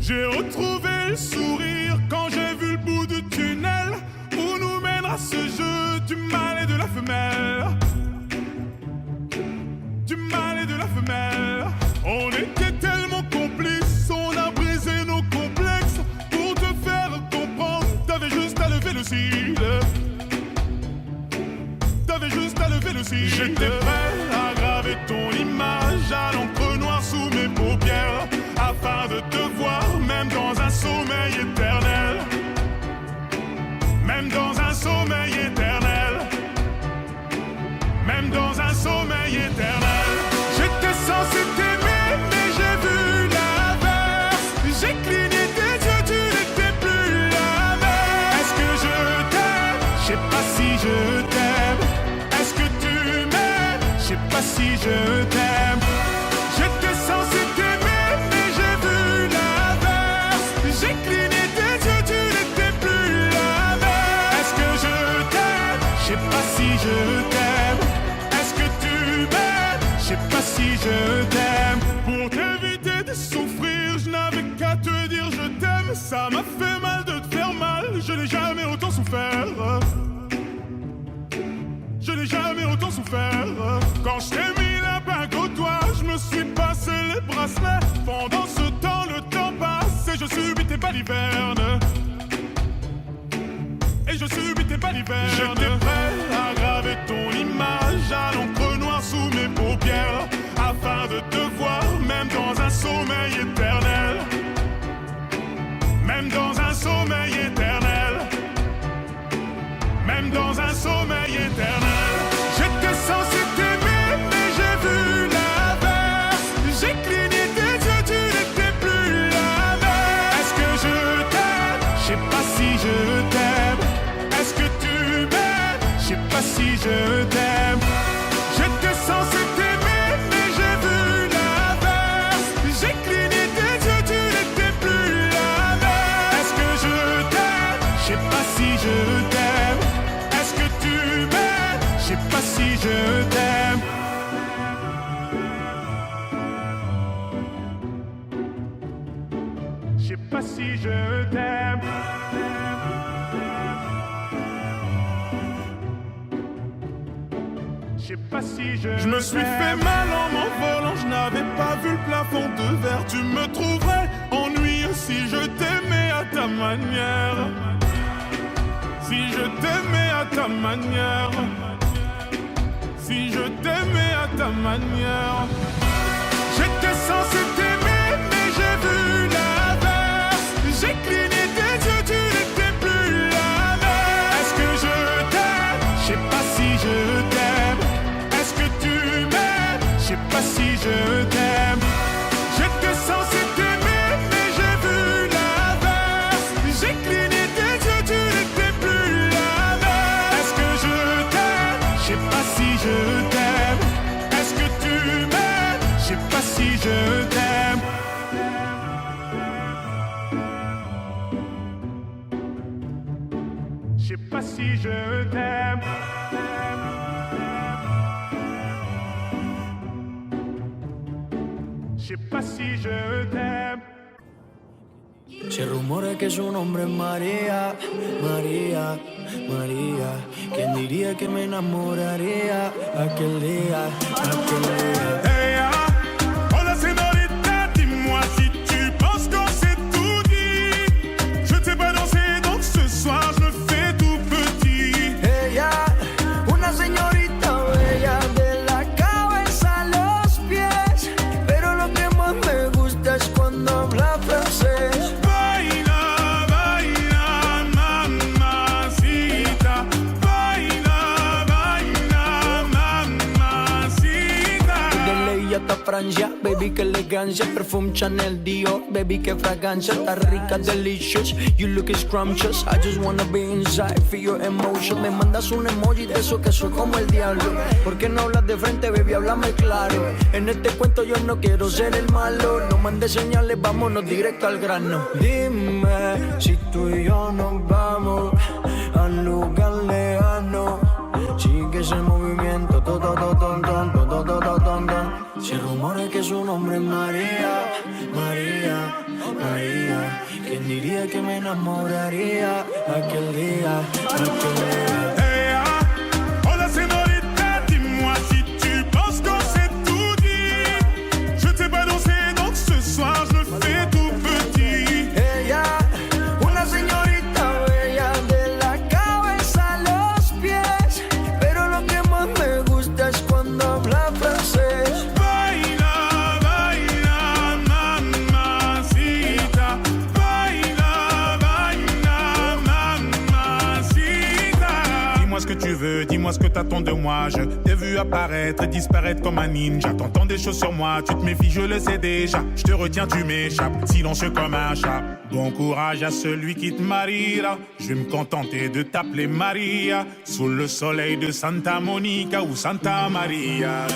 J'ai retrouvé le sourire quand j'ai vu le bout du tunnel où nous mènera ce jeu du mâle et de la femelle. Du mâle et de la femelle. On était tellement complices, on a brisé nos complexes. Pour te faire comprendre, t'avais juste à lever le cil. T'avais juste à lever le cil. J'étais prêt à graver ton image à l'encre noire sous mes paupières, afin de te voir même dans un sommeil éternel. Même dans un sommeil éternel. Même dans un sommeil éternel. J'étais censé t'aimer mais j'ai vu l'inverse. J'ai cligné tes yeux, tu n'étais plus la même. Est-ce que je t'aime? Je sais pas si je t'aime. Est-ce que tu m'aimes? Je sais pas si je t'aime. J'étais censé t'aimer mais j'ai vu l'inverse. J'ai cligné tes yeux, tu n'étais plus la même. Est-ce que je t'aime? Je sais pas si je t'aime. Est-ce que tu m'aimes? Je sais pas si je t'aime. Pour t'éviter de souffrir, je n'avais qu'à te dire je t'aime. Ça m'a fait mal de te faire mal, je n'ai jamais autant souffert. Je n'ai jamais autant souffert. Quand je t'ai mis la bague au doigt, je me suis passé les bracelets. Pendant ce temps, le temps passe et je subis tes balivernes. Et je subis tes balivernes. J'étais prêt à graver ton image à l'encre noire sous mes paupières, afin de te voir même dans un sommeil éternel. Même dans un sommeil éternel. Même dans un sommeil éternel. J'étais censé t'aimer mais j'ai vu l'inverse. J'ai cligné tes yeux, tu n'étais plus la même. Est-ce que je t'aime? Je sais pas si je t'aime. Est-ce que tu m'aimes? Je sais pas si je t'aime. J'étais censé t'aimer mais j'ai vu l'inverse. J'ai cligné tes yeux, tu n'étais plus la même. Est-ce que je t'aime? Je sais pas si je t'aime. Est-ce que tu m'aimes? Je sais pas si je t'aime. Je sais pas si je t'aime. Je sais pas si je me suis fait mal en m'envolant, je n'avais pas vu le plafond de verre. Tu me trouverais ennuyeux si je t'aimais à ta manière. Si je t'aimais à ta manière. Si je t'aimais à ta manière. J'étais censé t'aimer mais j'ai vu l'inverse. J'ai cligné tes yeux, tu n'étais plus la même. Est-ce que je t'aime? Je sais pas si je t'aime. Est-ce que tu m'aimes? Je sais pas si je t'aime. J'étais censé t'aimer mais j'ai vu l'inverse. J'ai cligné tes yeux, tu n'étais plus la même. Est-ce que je t'aime? Je sais pas si je t'aime. Est-ce que tu m'aimes? Je sais pas si je t'aime. Je sais pas si je t'aime. Je sais pas si je t'aime. Se rumora que su nombre es María, María, María. ¿Quién diría que me enamoraría aquel día, aquel día? Hey, ah, hola señorita, dis-moi si tu penses qu'on s'est tout dit. Je t'ai pas dansé donc ce soir je me fais tout petit. Ella, una señorita bella de la cabeza a los pies, pero lo que más me gusta es cuando habla francés. Baila, baila, mamacita. Baila, baila, mamacita. De ley hasta Francia, baby, que elegancia. Perfume Chanel, Dior, baby, que fragancia. Está rica, delicious, you look scrumptious. I just wanna be inside, feel your emotion. Me mandas un emoji de eso que soy como el diablo. ¿Por qué no hablas de frente, baby? Háblame claro. En este cuento yo no quiero ser el malo. No mandes señales, vámonos directo al grano. Dime si tú y yo nos vamos al lugar lejano. Sigue ese movimiento, Se rumora que su nombre es María, María, María. diría que me enamoraría aquel día, aquel día? Hey, hola señorita, dis-moi si tu penses qu'on s'est tout dit. Je t'ai pas dansé, donc ce soir je me fais tout petit. Ella, una señorita bella de la cabeza a los pies, pero lo que más me gusta es cuando habla francés. Baila, baila, mamacita. Baila, baila, mamacita. Dis-moi ce que tu veux, dis-moi ce que t'attends de moi. Je t'ai vu apparaître et disparaître comme un ninja. T'entends des choses sur moi, tu te méfies, je le sais déjà. Je te retiens, tu m'échappes, silencieux comme un chat. Bon courage à celui qui te mariera. Je vais me contenter de t'appeler Maria. Sous le soleil de Santa Monica ou Santa Maria.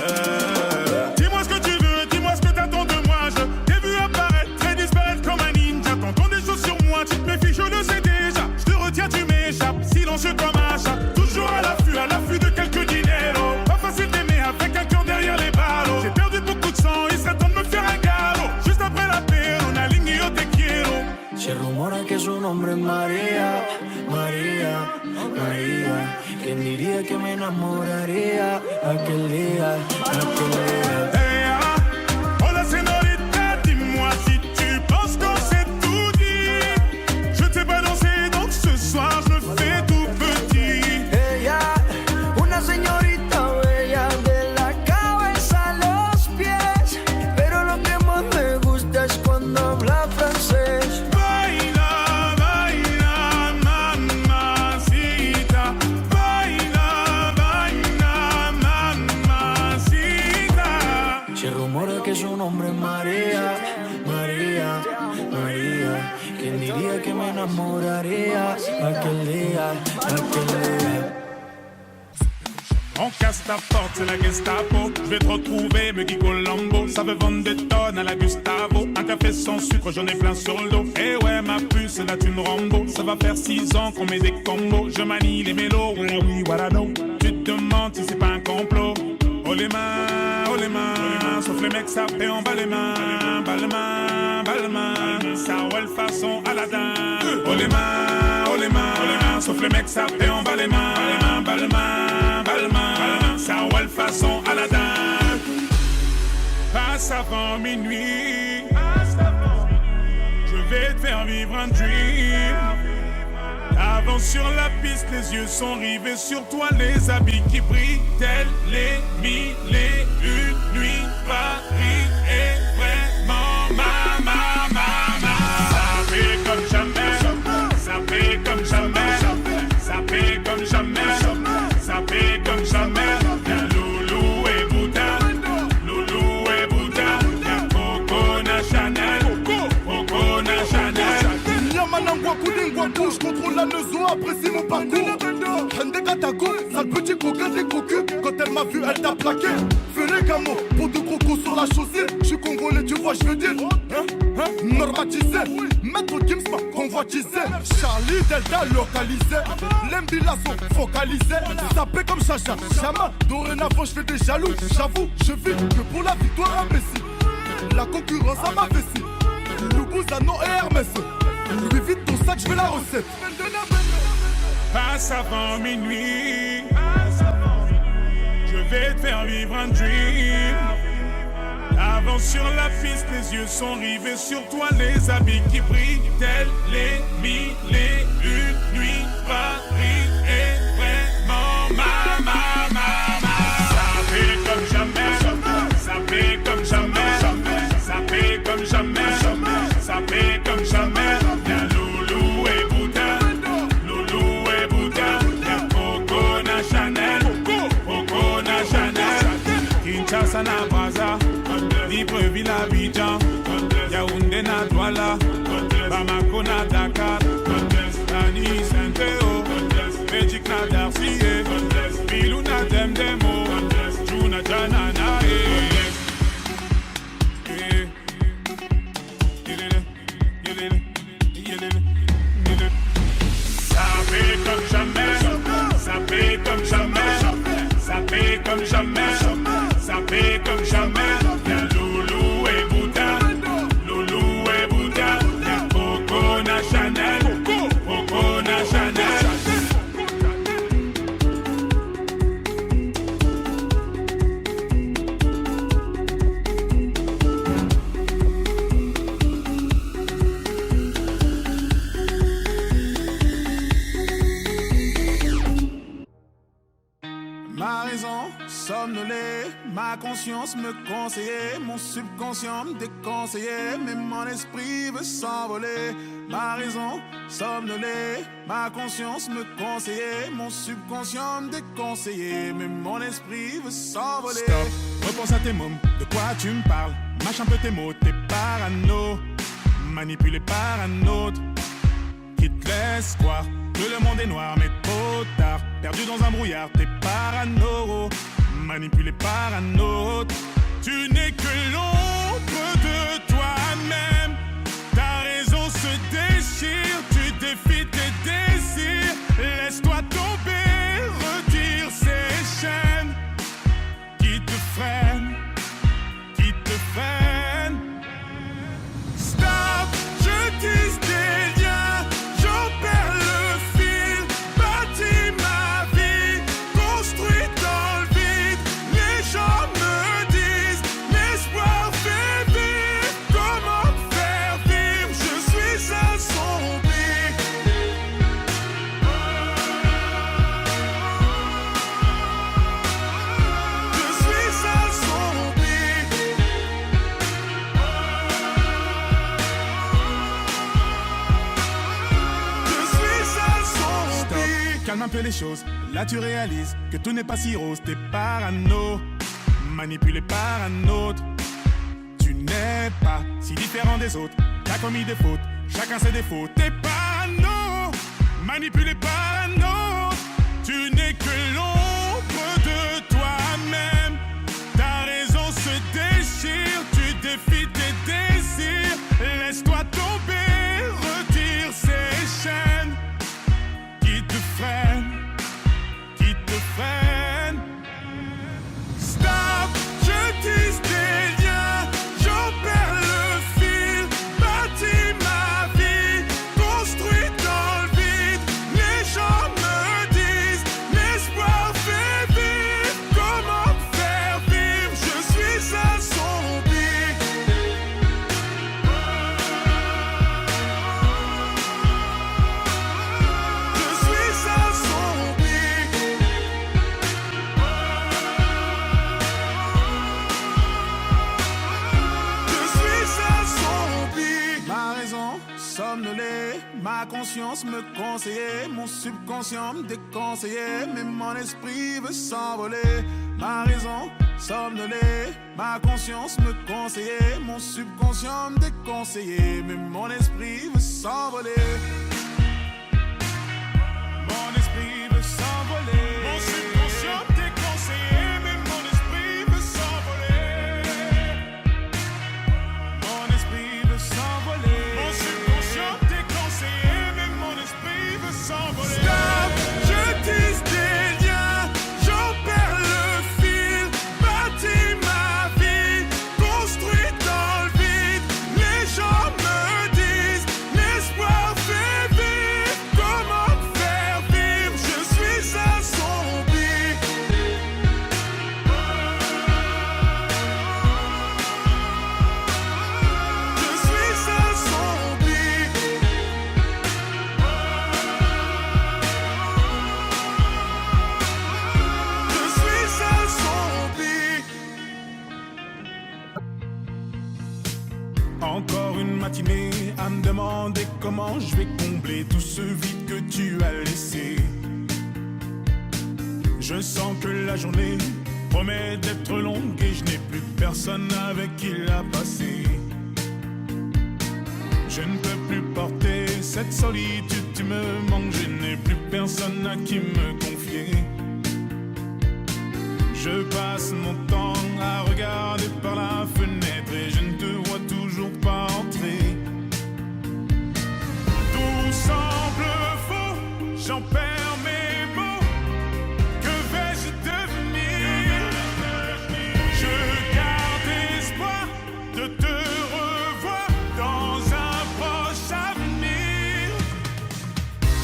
Dis-moi ce que tu veux, dis-moi ce que t'attends de moi. Je t'ai vu apparaître et disparaître comme un ninja. T'entends des choses sur moi, tu te méfies, je le sais déjà. Je te retiens, tu m'échappes, silencieux comme un chat. Toujours à l'affût de quelques dineros. Pas facile d'aimer avec un cœur derrière les ballots. J'ai perdu beaucoup de sang, il serait temps de me faire un galop. Juste après la paix, on aligne yo te quiero. Se rumora que su nombre es María, María, María. ¿Quién diría que me enamoraría aquel día, aquel día? Hey, hola señorita, dis-moi si tu penses qu'on s'est tout dit. Je t'ai pas dansé, donc ce soir je me fais tout petit. Ella, una señorita bella de la cabeza a los pies, pero lo que más me gusta es cuando habla francés. Baila, baila, mamacita. Baila, baila, mamacita. Se rumora que su nombre es María, María, María. ¿Quién diría que me enamoraría aquel día, aquel día? On casse ta porte, c'est la Gestapo. Je vais te retrouver, me Guy Colombo. Ça veut vendre des tonnes à la Gustavo. Un café sans sucre, j'en ai plein sur le dos. Eh ouais, ma puce, là tu me Rambo. Ça va faire 6 ans qu'on met des combos. Je manie les mélos, voilà oui, voilà non. Tu te demandes si c'est pas un complot. Oh les mains, sauf les mecs ça fait en bas les mains. Bas les mains, ça roule façon Aladdin. Oh les mains, sauf les mecs ça fait en bas les mains. Bas les mains, ça roule façon Aladdin. Passe avant minuit, je vais te faire vivre un dream. Avance sur la piste, les yeux sont rivés sur toi, les habits qui brillent, tels les mille et une nuits. Paris est vraiment ma. Ça fait comme jamais, ça fait comme jamais, ça fait comme jamais, ça fait comme jamais. Y'a Loulou et Bouddha, y'a Coco Chanel, Yamanangwa Koulingwa Kou, je contrôle la neuzo, apprécie mon parcours. Hende Katago, sale petit coquin des cocus. Quand elle m'a vu, elle t'a plaqué. Fais les camos, pour de crocos sur la chaussée. Je suis congolais, tu vois, je veux dire. Normatisé, maître Gims m'a convoitisé. Charlie Delta localisé. L'Embila sont focalisés. Sapé comme Chacha, Chama. Dorénavant, je fais des jaloux. J'avoue, je vis que pour la victoire imbécile. La concurrence à ma vessie. Loubouzanon et Hermès. Lui vite ton sac, je veux la recette. Passe avant minuit, je vais te faire vivre un dream. Avance sur la piste, les yeux sont rivés sur toi, les habits qui brillent, tels les mille et une nuits. Paris est vraiment ma. Ça fait comme jamais, ça fait comme jamais, ça fait comme jamais, ça fait comme jamais. Y'a Loulou et Bouddha, y'a Coco Chanel, Kinshasa na Braza, Libreville à Abidjan, Yaoundé na Douala, Bamako na Dakar, Nani Saint-Théo, Belgique na Darcy, Bilou na Demdemo, Juna Janana. Ça fait comme jamais, ça fait comme jamais, ça fait comme jamais, ça fait comme jamais. Y'a Loulou et Bouddha, y'a Coco Chanel. Ma raison somnolée, ma conscience me conseillait, mon subconscient me déconseillait, mais mon esprit veut s'envoler. Ma raison somnolée, ma conscience me conseillait, mon subconscient me déconseillait, mais mon esprit veut s'envoler. Stop, repense à tes mômes, de quoi tu me parles? Mâche un peu tes mots, t'es parano, manipulé par un autre qui te laisse croire que le monde est noir, mais trop tard. Perdu dans un brouillard, t'es parano, manipulé par un autre. Tu n'es que l'ombre de toi-même. Ta raison se déchire, tu défies tes désirs. Laisse-toi tomber, retire ces chaînes qui te freinent, qui te freinent. Stop, je tisse des liens, j'en perds le fil, bâtis ma vie, construit dans le vide. Les gens me disent, l'espoir fait vivre. Comment me faire vivre? Je suis assombri. Je suis assombri. Calme un peu les choses, là tu réalises que tout n'est pas si rose. T'es parano, manipulé par un autre. Tu n'es pas si différent des autres. T'as commis des fautes, chacun ses défauts. T'es parano, manipulé par un autre. Tu n'es que l'ombre de toi-même. Ta raison se déchire, tu défies tes désirs. Laisse-toi tomber, retire ces chaînes qui te freinent, qui te freinent. Stop, je tisse des liens, j'en perds le fil, bâtis ma vie, construit dans le vide. Les gens me disent, l'espoir fait vivre. Comment me faire vivre? Je suis assombri. Je suis assombri. Je suis assombri. Ma raison somnolée, ma conscience me conseillait, mon subconscient me déconseillait, mais mon esprit veut s'envoler. Ma raison somnolée, ma conscience me conseillait, mon subconscient me déconseillait, mais mon esprit veut s'envoler. Mon esprit veut s'envoler. Mon subconscient déconseillé, mais mon esprit veut s'envoler. Mon esprit veut s'envoler. Mon subconscient déconseillé, mais mon esprit veut s'envoler. Stop, je tisse des liens, j'en perds le fil, bâtis ma vie, construit dans le vide. Les gens me disent, l'espoir fait vivre. Comment me faire vivre? Je suis assombri. Je suis assombri. Je suis assombri. Encore une matinée à me demander comment je vais combler tout ce vide que tu as laissé. Je sens que la journée promet d'être longue et je n'ai plus personne avec qui la passer. Je ne peux plus porter cette solitude, tu me manques, je n'ai plus personne à qui me confier. Je passe mon temps à regarder par la fenêtre et je ne te vois toujours pas entrer. Tout semble faux, j'en perds mes mots. Que vais-je devenir? Je garde espoir de te revoir dans un proche avenir.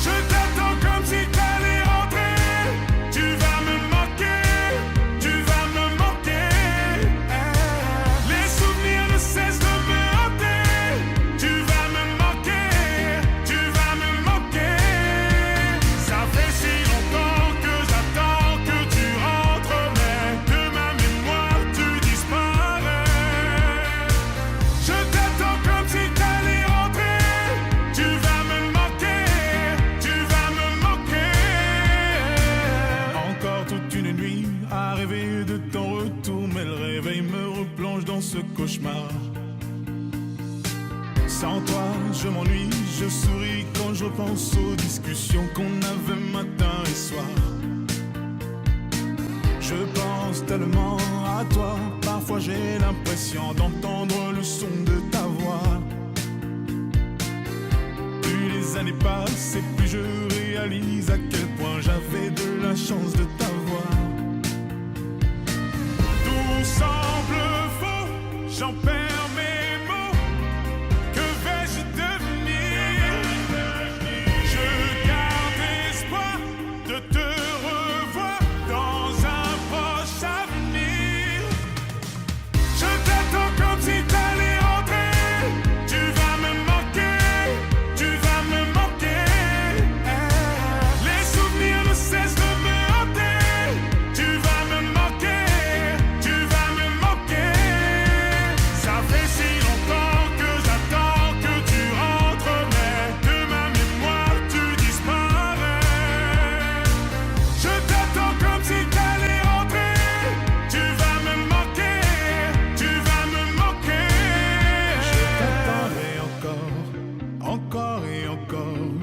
Je t'attends comme si t'allais rentrer. Tu vas me manquer, tu vas me manquer. ce cauchemar. Sans toi, je m'ennuie, je souris quand je pense aux discussions qu'on avait matin et soir. Je pense tellement à toi, parfois j'ai l'impression d'entendre le son de ta voix. Plus les années passent et plus je réalise à quel point j'avais de la chance de t'avoir. Tout semble faux, j'en perds mes mots. Que vais-je devenir? Je garde espoir de te revoir dans un proche avenir. Je t'attends comme si t'allais rentrer. Tu vas me manquer, tu vas me manquer. Les souvenirs ne cessent de me hanter. Tu vas me manquer, tu vas me manquer. Ça fait si longtemps que j'attends que tu rentres, mais de ma mémoire tu disparais. Je t'attends comme si t'allais rentrer. Tu vas me manquer, tu vas me manquer. Je t'attendrai encore et encore.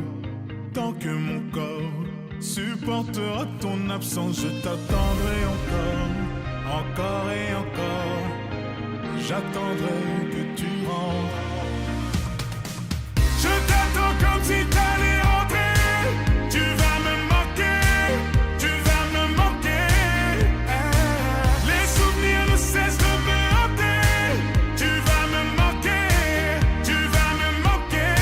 Tant que mon corps supportera ton absence, je t'attendrai encore et encore. J'attendrai que tu rentres. Je t'attends comme si t'allais rentrer. Tu vas me manquer, tu vas me manquer. Les souvenirs ne cessent de me hanter. Tu vas me manquer, tu vas me manquer.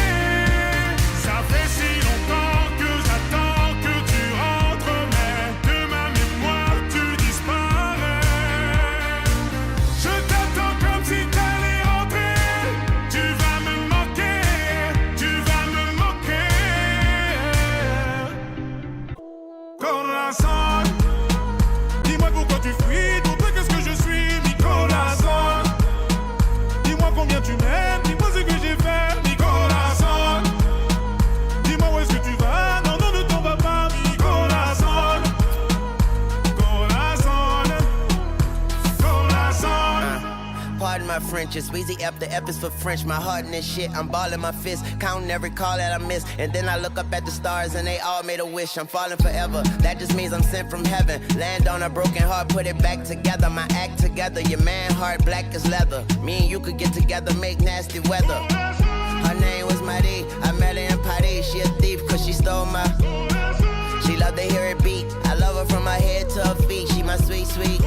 Ça fait si longtemps que j'attends que tu rentres, mais de ma mémoire tu disparais. Je t'attends comme si t'allais rentrer. Tu vas me manquer, tu vas me manquer. Corazon, dis-moi pourquoi tu fuis, pour toi qu'est-ce que je suis, mi corazon. Dis-moi combien tu m'aimes, dis-moi ce que j'ai fait, mi corazon. Dis-moi où est-ce que tu vas, non, non, ne t'en vas pas, mi corazon. Corazon, corazon. Pardon my French, it's Weezy F, the F is for French. My heart in this shit, I'm balling my fist, counting every call that I miss. And then I look up at the stars and they all made a wish. I'm falling forever, that just means I'm sent from heaven. Land on a broken heart, put it back together. My act together, your man heart black as leather. Me and you could get together, make nasty weather. Her name was Marie, I met her in Paris. She a thief cause she stole my. She love to hear it beat, I love her from her head to her feet. She my sweet, sweet.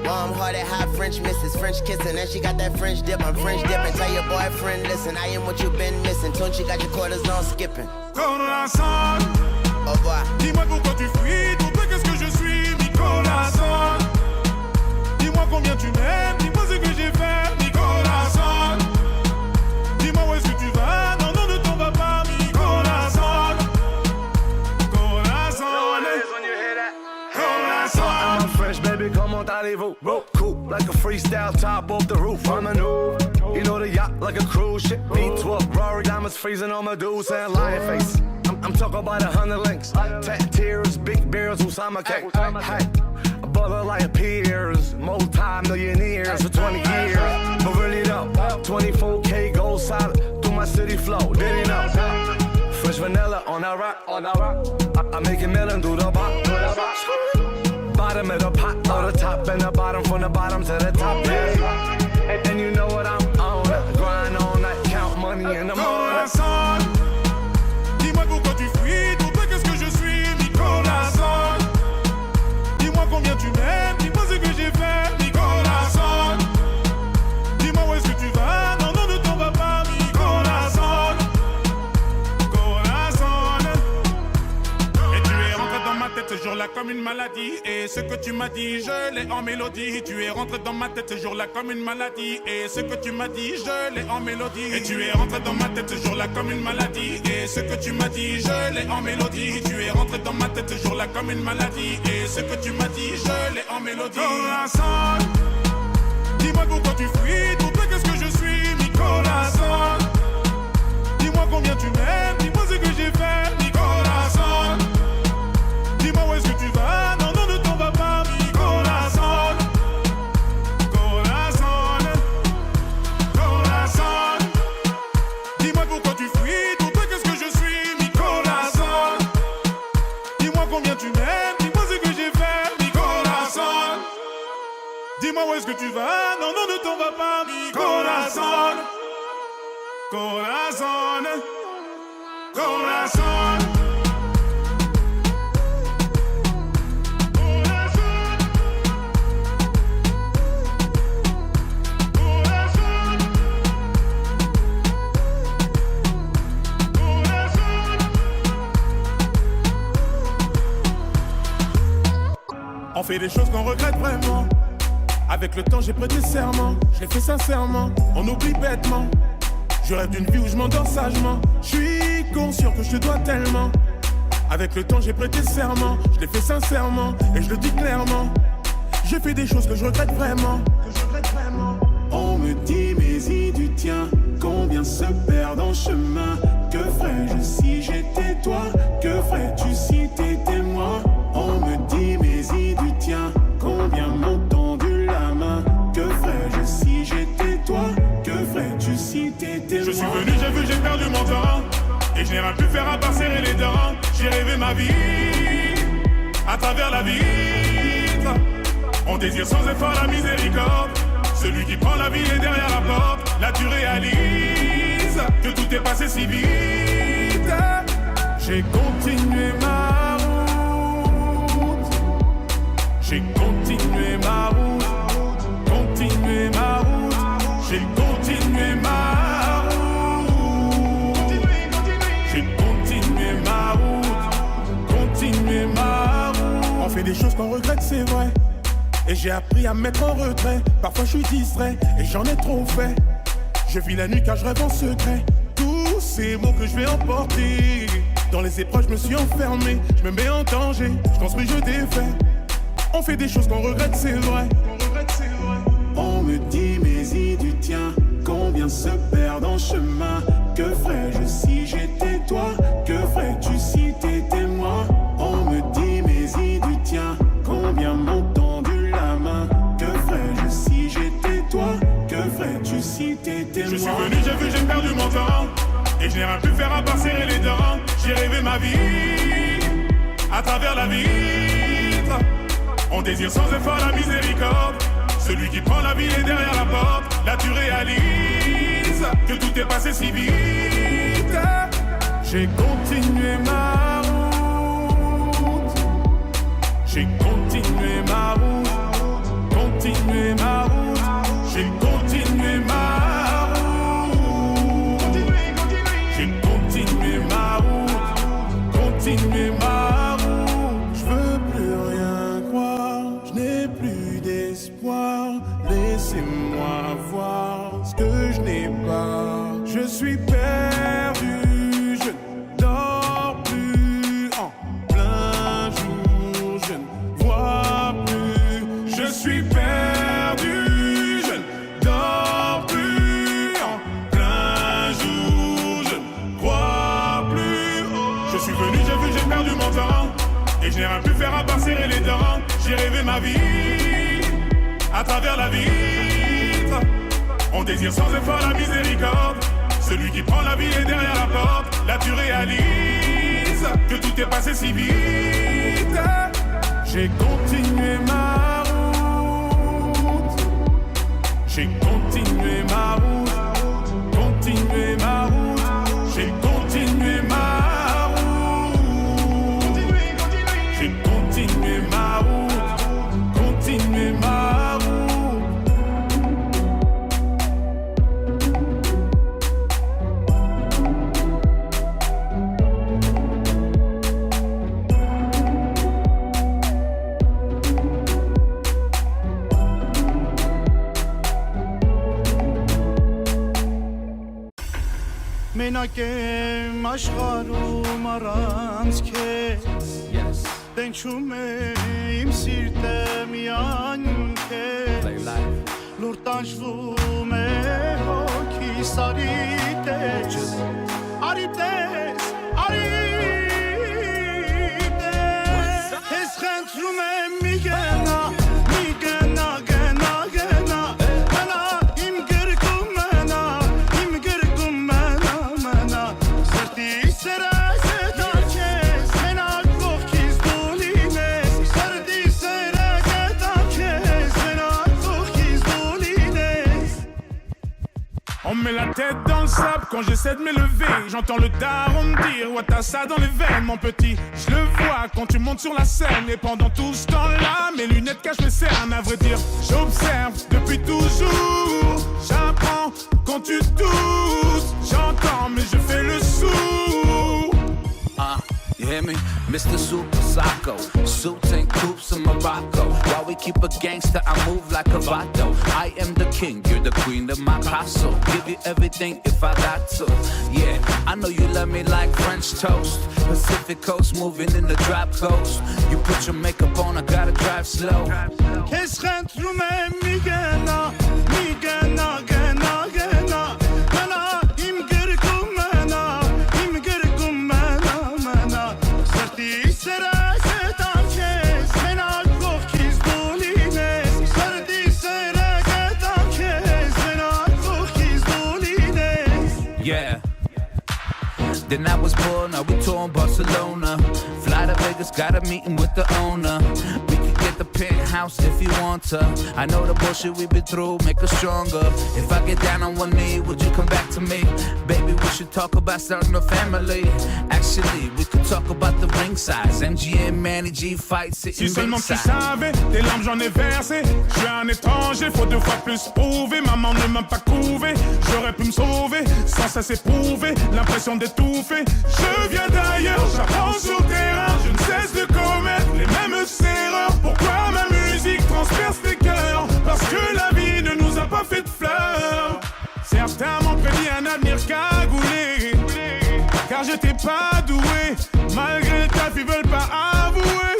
Warm-hearted, hot French misses, French kissing, and she got that French dip. I'm French dipping. Tell your boyfriend, listen, I am what you've been missing. Tune, she got your quarters on skipping. Corazon, Au revoir. dis-moi pourquoi tu fuis, pour toi qu'est-ce que je suis, mi corazon. Dis-moi combien tu m'aimes, dis-moi ce que j'ai fait, mi corazon. Dis-moi où est-ce que tu vas, non, non, ne t'en vas pas, mi corazon. Corazon, corazon. I'm fresh, baby, comment allez-vous? Cool, like a freestyle top off the roof. I'm a new, you know the yacht like a cruise ship. V12, Rory diamonds freezing on my dudes and lion face. I'm talking about 100 links, tat tears, big beers, Usama cake. Hey, a brother like peers, multi-millionaires for 20 years. But really though, 24K gold solid through my city flow. Did you know? Fresh vanilla on that rock, I make it melon through the bottom. Bottom of the pot, or the top and the bottom, from the bottom to the top, yeah. And you know what I'm on, grind all night, count money in the morning. Corazon, dis-moi pourquoi tu fuis, pour toi qu'est-ce que je suis, mi corazon. Dis-moi combien tu m'aimes, dis-moi ce que j'ai fait, mi corazon. Dis-moi où est-ce que tu vas, non, non, ne t'en vas pas, mi corazon. Corazon. Et tu es rentré dans ma tête ce jour-là comme une maladie. Et ce que tu m'as dit, je l'ai en mélodie. Tu es rentré dans ma tête ce jour-là comme une maladie. Et ce que tu m'as dit, je l'ai en mélodie. Et tu es rentré dans ma tête ce jour-là comme une maladie. Et ce que tu m'as dit, je l'ai en mélodie. Tu es rentré dans ma tête ce jour-là comme une maladie. Et ce que tu m'as dit, je l'ai en mélodie. Corazon, dis-moi pourquoi tu fuis, pour toi qu'est-ce que je suis, mi corazon. Dis-moi combien tu m'aimes, dis-moi ce que j'ai fait, mi corazon. Dis-moi où est-ce que tu vas, non, non, ne t'en vas pas, mi corazon. Corazon. Dis-moi où est-ce que tu vas, non, non, ne t'en va pas, mi corazón, corazón, corazón. On fait des choses qu'on regrette vraiment. Avec le temps j'ai prêté serment, je l'ai fait sincèrement, on oublie bêtement. Je rêve d'une vie où je m'endors sagement. Je suis conscient que je te dois tellement. Avec le temps j'ai prêté serment, je l'ai fait sincèrement et je le dis clairement. J'ai fait des choses que je regrette vraiment. On me dit mais y du tien, combien se perdent en chemin. Que ferais-je si j'étais toi? Que ferais-tu si t'étais moi? On me dit mais y du tien, combien m'ont tendu la main. Que ferais-je si j'étais toi? Que ferais-tu si t'étais moi? Je suis venu, j'ai vu, j'ai perdu mon temps. Et je n'ai rien pu faire à part serrer les dents. J'ai rêvé ma vie à travers la vitre. On désire sans effort la miséricorde. Celui qui prend la vie est derrière la porte. Là tu réalises que tout est passé si vite. J'ai continué ma route. J'ai continué ma route. Continué ma route. J'ai continué ma route. J'ai continué ma route. Continué ma route. On fait des choses qu'on regrette, c'est vrai. Et j'ai appris à me mettre en retrait. Parfois je suis distrait et j'en ai trop fait. Je vis la nuit car je rêve en secret. Tous ces mots que je vais emporter. Dans les épreuves je me suis enfermé. Je me mets en danger, je construis, je défais. On fait des choses qu'on regrette, c'est vrai. On me dit mais y du tien, combien se perdent en chemin. Que ferais-je si j'étais toi? Que ferais-tu si t'étais moi? On me dit mais y du tien, combien m'ont tendu la main. Que ferais-je si j'étais toi? Que ferais-tu si t'étais moi? Je suis venu, j'ai vu, j'ai perdu mon temps. Et je n'ai rien pu faire à part serrer les dents. J'ai rêvé ma vie à travers la vitre. On désire sans effort la miséricorde. Celui qui prend la vie est derrière la porte. Là tu réalises que tout est passé si vite. J'ai continué ma route. J'ai continué ma route. Continué ma route. J'ai continué ma route. J'ai continué ma route. Continué ma route. Je veux plus rien croire. Je n'ai plus d'espoir. Laissez-moi voir ce que je n'ai pas. Je suis perdu. Je ne dors plus en plein jour. Je ne vois plus. Je suis perdu. Je ne dors plus en plein jour. Je ne crois plus. Je suis venu, j'ai vu, j'ai perdu mon temps. Et je n'ai rien pu faire à part serrer les dents. J'ai rêvé ma vie à travers la vitre. On désire sans effort la miséricorde. Celui qui prend la vie est derrière la porte. Là tu réalises que tout est passé si vite. J'ai continué ma route. J'ai continué ma route. Continué ma route. J'ai continué ma route. J'ai continué ma route. Continué ma route. Մենակ եմ աշխարհում առանց քեզ Տենչում է իմ սիրտը միայն քեզ Լուր տանջվում է հոգիս արի տես Արի տես, արի տես Ես խնդրում եմ մի գնա, մի գնա, գնա, գնա Մնա իմ գրկում մնա, իմ գրկում մնա, մնա Սրտի սերը գետա քեզ, մենակ կողքից դու լինես Սրտի սերը գետա քեզ, մենակ դու met la tête dans le sable quand j'essaie de m'élever. J'entends le daron me dire ouais t'as ça dans les veines mon petit. Je le vois quand tu montes sur la scène. Et pendant tout ce temps-là mes lunettes cachent mes cernes. À vrai dire j'observe depuis toujours. J'apprends quand tu doutes. J'entends mais je fais le sourd. You hear me? Mr. Super Psycho, suits and coops in Morocco. While we keep a gangster, I move like a vato. I am the king, you're the queen of my castle. Give you everything if I got to. Yeah, I know you love me like French toast. Pacific coast, moving in the drop coast. You put your makeup on, I gotta drive slow. كسخنت رومي ميجانا ميجانا جانا جانا منا يمجركم منا يمجركم منا منا سرتي سراسة عمشيس منا الكوكيز دولينيس سرتي سراسة عمشيس منا الكوكيز دولينيس. Yeah. Then I was born, now we touring Barcelona. Fly to Vegas, got a meeting with the owner. We can get the penthouse if you want to. I know the bullshit we've been through, make us stronger. If I get down on one knee, would you come back to me? Baby, we should talk about starting a family. Actually, we could talk about the ring size. MGM, Manny G fight, sitting Si seulement tu ringside. savais, tes larmes j'en ai versé. Je suis un étranger, faut 2 fois plus prouver. Maman ne m'a pas couvé, j'aurais pu me sauver. Sans cesse éprouver, l'impression d'étouffer. Je viens d'ailleurs, j'apprends sur le terrain. Je ne cesse de commettre les mêmes erreurs. Pourquoi ma musique transperce les cœurs? Parce que la vie ne nous a pas fait de fleurs. Certains m'ont prédit un avenir cagoulé, car j'étais pas doué. Malgré le taf, ils veulent pas avouer.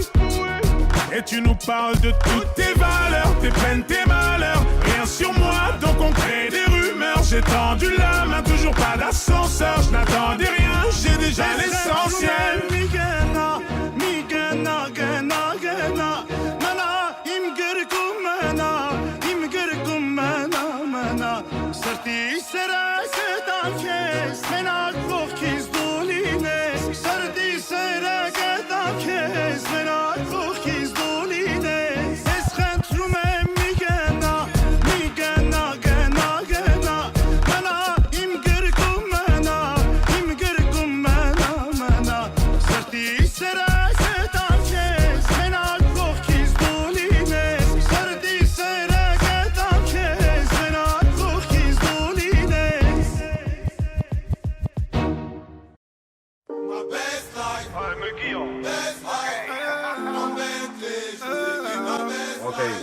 Et tu nous parles de toutes tes valeurs, tes peines, tes malheurs. Rien sur moi, donc on crée des rumeurs. J'ai tendu la main, toujours pas d'ascenseur. Je n'attendais rien, j'ai déjà l'essentiel. ميجانا ميجانا جانا جانا منا يمجركم منا يمجركم منا منا سرتي سراسة عمشيس منا الكوكيز دولينيس سرتي سراسة عمشيس منا الكوكيز دولينيس اسخنت رومي ميجانا ميجانا جانا جانا منا يمجركم منا يمجركم منا منا سرتي سراسة عمشيس منا الكوكيز دولينيس سرتي سراسة عمشيس منا الكوكيز دولينيس. My best life. Best life. I'm Bentley. Je vis ma best life. Okay,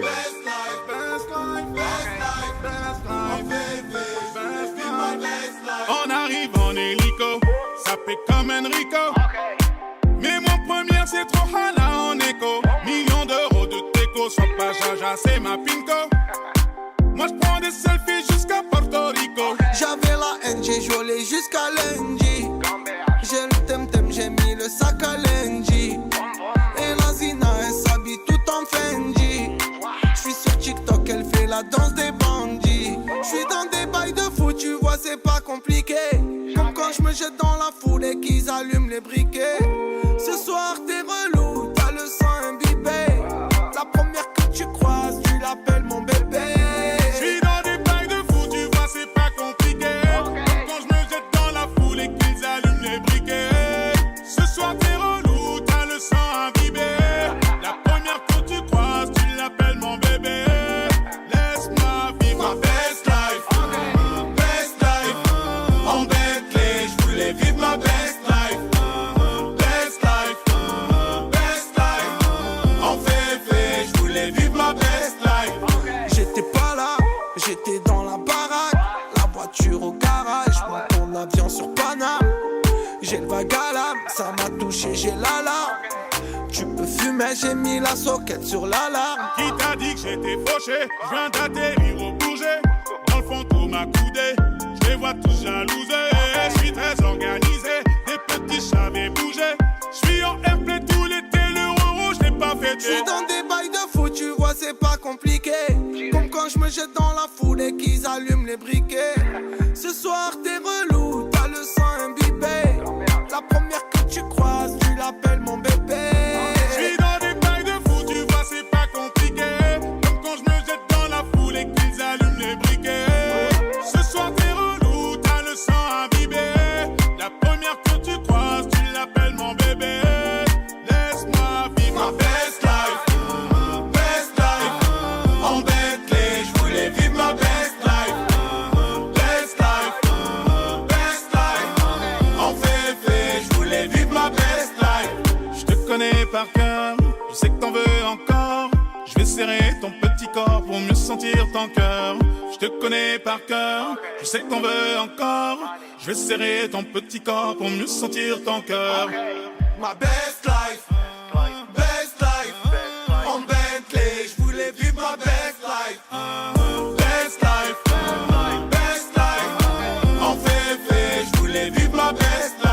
Best life. Best life. Best life. Best life. Bentley. Je vis ma best life. On arrive en hélico, ça fait comme Enrico. Mais mon premier c'est trop hala en écho. Millions d'euros de déco, sois pas jaja, c'est ma pinko. Moi je prends des selfies jusqu'à Porto Rico. J'avais la haine, j'ai joué jusqu'à lundi. J'ai le tem-tem, j'ai mis le sac à lundi. Et la Zina, elle s'habille tout en Fendi. J'suis sur TikTok, elle fait la danse des bandits. J'suis dans des bails de fou, tu vois, c'est pas compliqué. Comme quand j'me jette dans la foule et qu'ils allument les briquets. Ce soir, t'es relou, t'as le sang imbibé. La première que tu croises, tu l'appelles mon bébé. J'suis dans des bails de fou, tu vois, c'est pas compliqué. Quand je me jette dans la foule et qu'ils allument les briquets. Ce soir t'es relou, t'as le sang imbibé. La première que tu croises, tu l'appelles mon bébé. Laisse-moi vivre ma best life. Best life. En Bentley. Je voulais vivre ma best life. Best life. Best life. En février. Je voulais vivre ma best life. J'étais pas là, j'étais dans la baraque. La voiture au garage, moi ton avion sur Paname. J'ai le vague à l'âme, ça m'a touché, j'ai l'alarme. Tu peux fumer, j'ai mis la soquette sur l'alarme. Qui t'a dit que j'étais fauché? Je viens d'atterrir au Bourget. Dans le fond tout m'a coudé. Je les vois tous jalousés. Je suis très organisé. Des petits j'avais bougé. Je suis en airplay tout l'été. Le rouge je l'ai pas fêté. J'suis dans des bails de fou, tu vois, c'est pas compliqué. Comme quand j'me jette dans la foule et qu'ils allument les briquets. Ce soir t'es relou, t'as le sang imbibé. La première que tu croises, tu l'appelles mon bébé. J'suis dans des bails de fou, tu vois, c'est pas compliqué. Comme quand je me jette dans la foule et qu'ils allument les briquets. Ce corps pour mieux sentir ton cœur. Je te connais par cœur, je sais que t'en veux encore. Je vais serrer ton petit corps pour mieux sentir ton cœur. Ma best life, en Bentley, je voulais vivre ma best life. Best life, en février, je voulais vivre ma best life.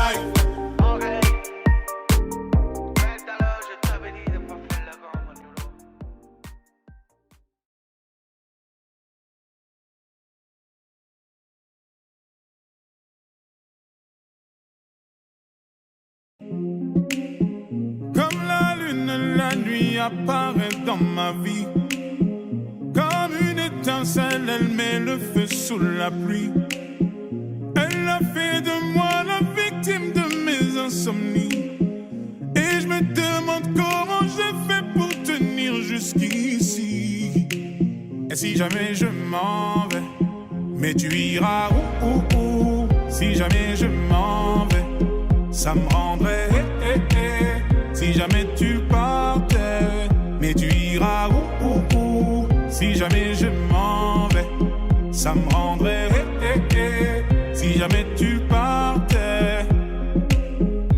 Comme la lune, la nuit apparaît dans ma vie. Comme une étincelle, elle met le feu sous la pluie. Elle a fait de moi la victime de mes insomnies. Et je me demande comment j'ai fait pour tenir jusqu'ici. Et si jamais je m'en vais, mais tu iras où. Si jamais je m'en vais, ça me rendrait si jamais tu partais, mais tu iras où. Si jamais je m'en vais, ça me rendrait si jamais tu partais.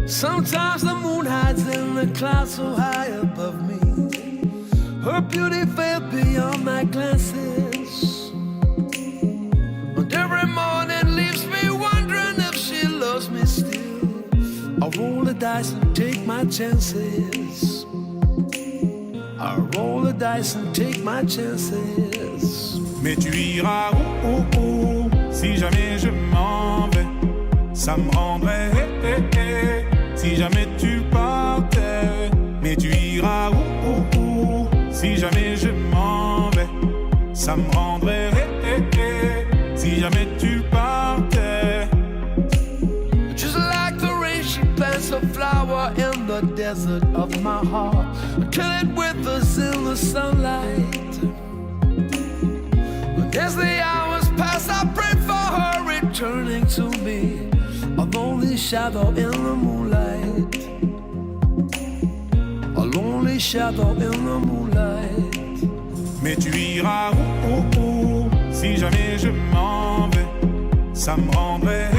Sometimes the moon hides in the clouds so high above me. Her beauty fell beyond my glances. And every morning leaves me wondering if she loves me still. I roll the dice and take my chances. I roll the dice and take my chances. Mais tu iras où. Si jamais je m'en vais, ça me rendrait si jamais tu partais. Mais tu iras où. Si jamais je m'en vais, ça me rendrait si jamais tu partais. Just like the rain, she plants a flower in the desert of my heart, till it withers in the sunlight. But as the hours pass, I pray for her returning to me, a lonely shadow in the moonlight, a lonely shadow in the moonlight. Mais tu iras où. Si jamais je m'en vais, ça me rendrait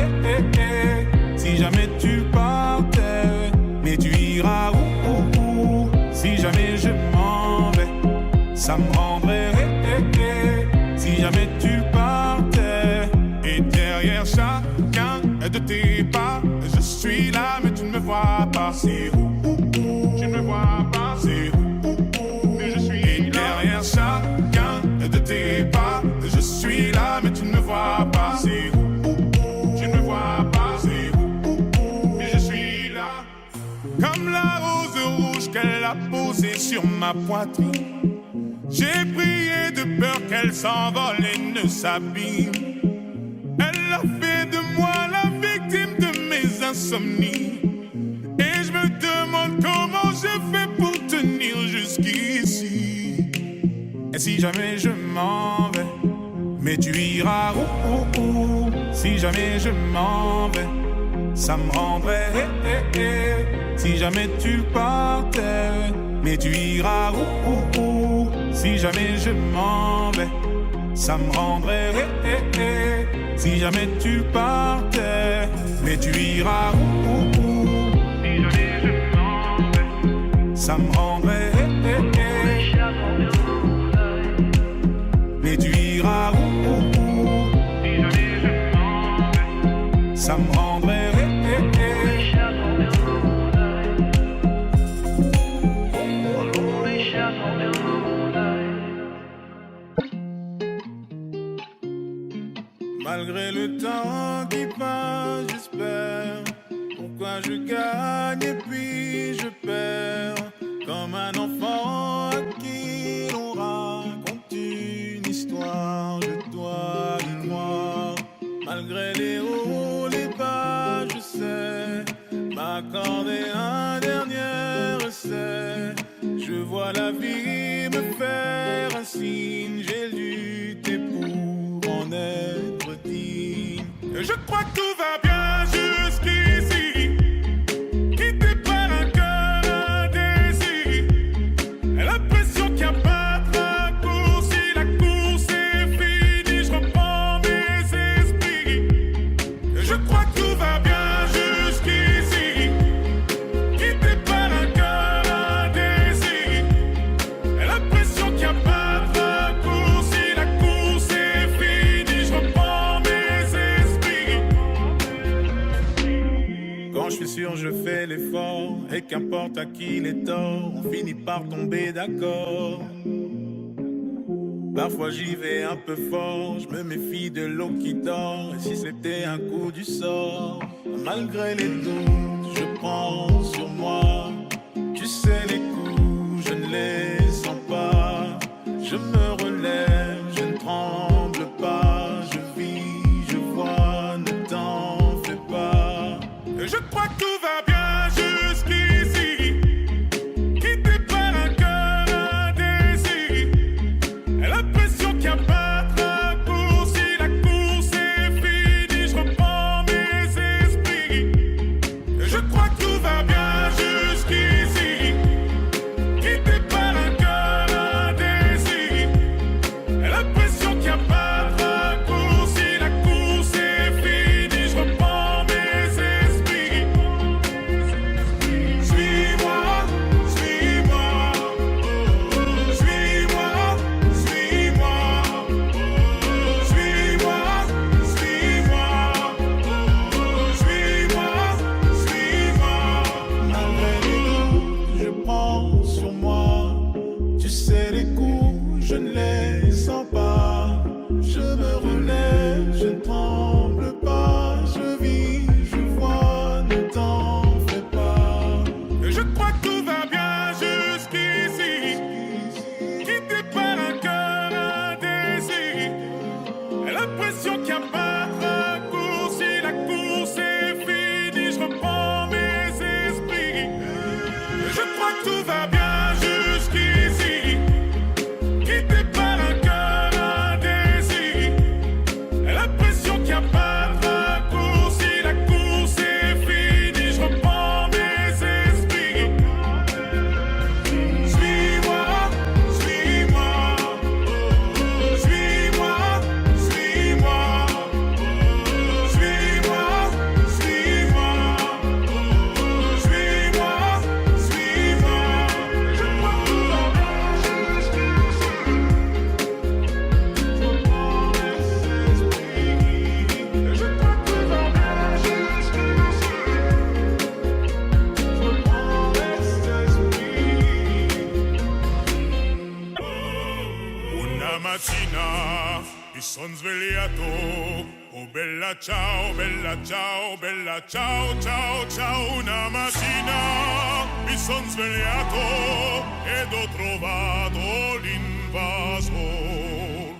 si jamais tu partais. Mais tu iras où. Si jamais je m'en vais, ça me rendrait si jamais tu partais. Et derrière chacun de tes pas, je suis là mais tu ne me vois pas. C'est où. Tu ne me vois pas. C'est où. Mais je suis là. Et derrière chacun de tes pas, je suis là mais tu ne me vois pas. C'est où. Tu ne me vois pas. C'est où. Mais je suis là. Comme la rose rouge qu'elle a posée sur ma poitrine, j'ai prié de peur qu'elle s'envole et ne s'abîme. Elle a fait de moi la victime de mes insomnies. Et je me demande comment je fais pour tenir jusqu'ici. Et si jamais je m'en vais, mais tu iras où. Si jamais je m'en vais, ça me rendrait si jamais tu partais. Mais tu iras où. Si jamais je m'en vais, ça me rendrait si jamais tu partais. Mais tu iras où. Si jamais je m'en vais, ça me rendrait mais tu iras où. Si jamais je m'en vais, ça me rendrait malgré le temps qui passe, j'espère. Pourquoi je gagne et puis je perds, comme un enfant à qui l'on raconte une histoire. Je dois le croire, malgré les hauts, les bas, je sais m'accorder un dernier essai. Je vois la vie me faire un signe, j'ai lutté pour en être digne. Je crois que tout va bien jusqu'ici. Quitté par un cœur indécis, l'impression qu'il n'y a pas de raccourci. je fais l'effort, et qu'importe à qui les torts, on finit par tomber d'accord. Parfois j'y vais un peu fort, je me méfie de l'eau qui dort. Et si c'était un coup du sort, malgré les doutes, je prends sur moi. Tu sais les coups, je ne les sens pas. Je me relève, je ne tremble pas. Je vis, je vois, ne t'en fais pas. Et je crois que tout va bien jusqu'ici. Quitté par un cœur indécis. Et l'impression qu'il n'y a pas de raccourci. La course est finie, je reprends mes esprits. Et je crois que tout va bien jusqu'ici. Quitté par un cœur indécis. Et l'impression qu'il n'y a pas de raccourci. La course est finie, je reprends mes esprits. Suis-moi, suis-moi. Suis-moi, suis-moi. Suis-moi, suis-moi. Suis-moi, suis-moi. Malgré les doutes, je prends sur moi. Tu sais les coups, je ne les sens pas. Je me relève, je ne tremble pas. Je vis, je vois, ne t'en fais pas. Et je crois que tout va bien jusqu'ici. Quitté par un cœur indécis. Et l'impression qu'il n'y a pas de raccourci. La course est finie, je reprends mes esprits. Et je crois que tout va bien jusqu'ici. Quitté par un cœur indécis. Et l'impression qu'il n'y a pas de raccourci. La course est finie, je reprends mes esprits. Suis-moi, suis-moi. Suis-moi, suis-moi. Suis-moi, suis-moi. Suis-moi, suis-moi. Je crois que tout va bien jusqu'ici. Je reprends mes esprits. Je crois que tout va bien jusqu'ici. Je reprends mes esprits. Una mattina mi son svegliato. Oh bella ciao, bella ciao, bella ciao, ciao, ciao. Una mattina mi son svegliato ed ho trovato l'invaso.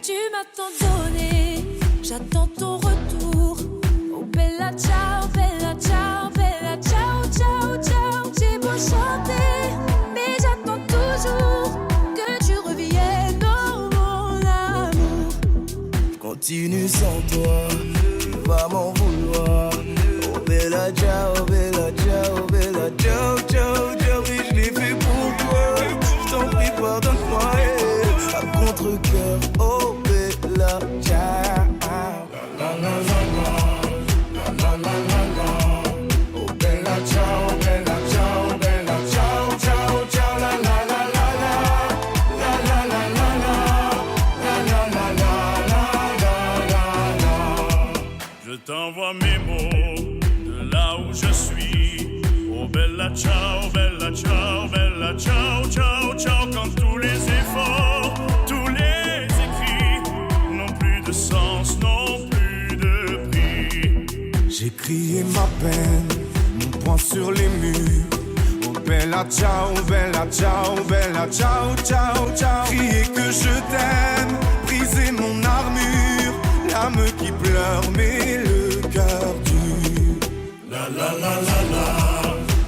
Tu m'as tant donné, j'attends ton retour. Oh bella ciao, bella ciao, bella ciao, ciao, ciao. J'ai beau chanter, mais j'attends toujours que tu reviennes, oh mon amour. Continue sans toi, tu vas m'en vouloir. Oh bella ciao, bella ciao, bella ciao, ciao, ciao. Oui, je l'ai fait pour toi. Je t'en prie, pardonne-moi. À contre-cœur, oh bella ciao. La la la la la, la la la la la. Oh bella ciao, bella ciao, bella ciao, ciao, ciao. La la la la la, la la la la la, la la la la la la la. Je t'envoie mes mots de là où je suis. Oh bella ciao, bella ciao, bella ciao, ciao, ciao. Quand tous les efforts, tous les écrits n'ont plus de sens, n'ont plus de prix. J'ai crié ma peine, mon poing sur les murs. Oh bella ciao, bella ciao, bella ciao, ciao, ciao. Crier que je t'aime, briser mon armure. L'âme qui pleure mais le cœur dur. La la la la la,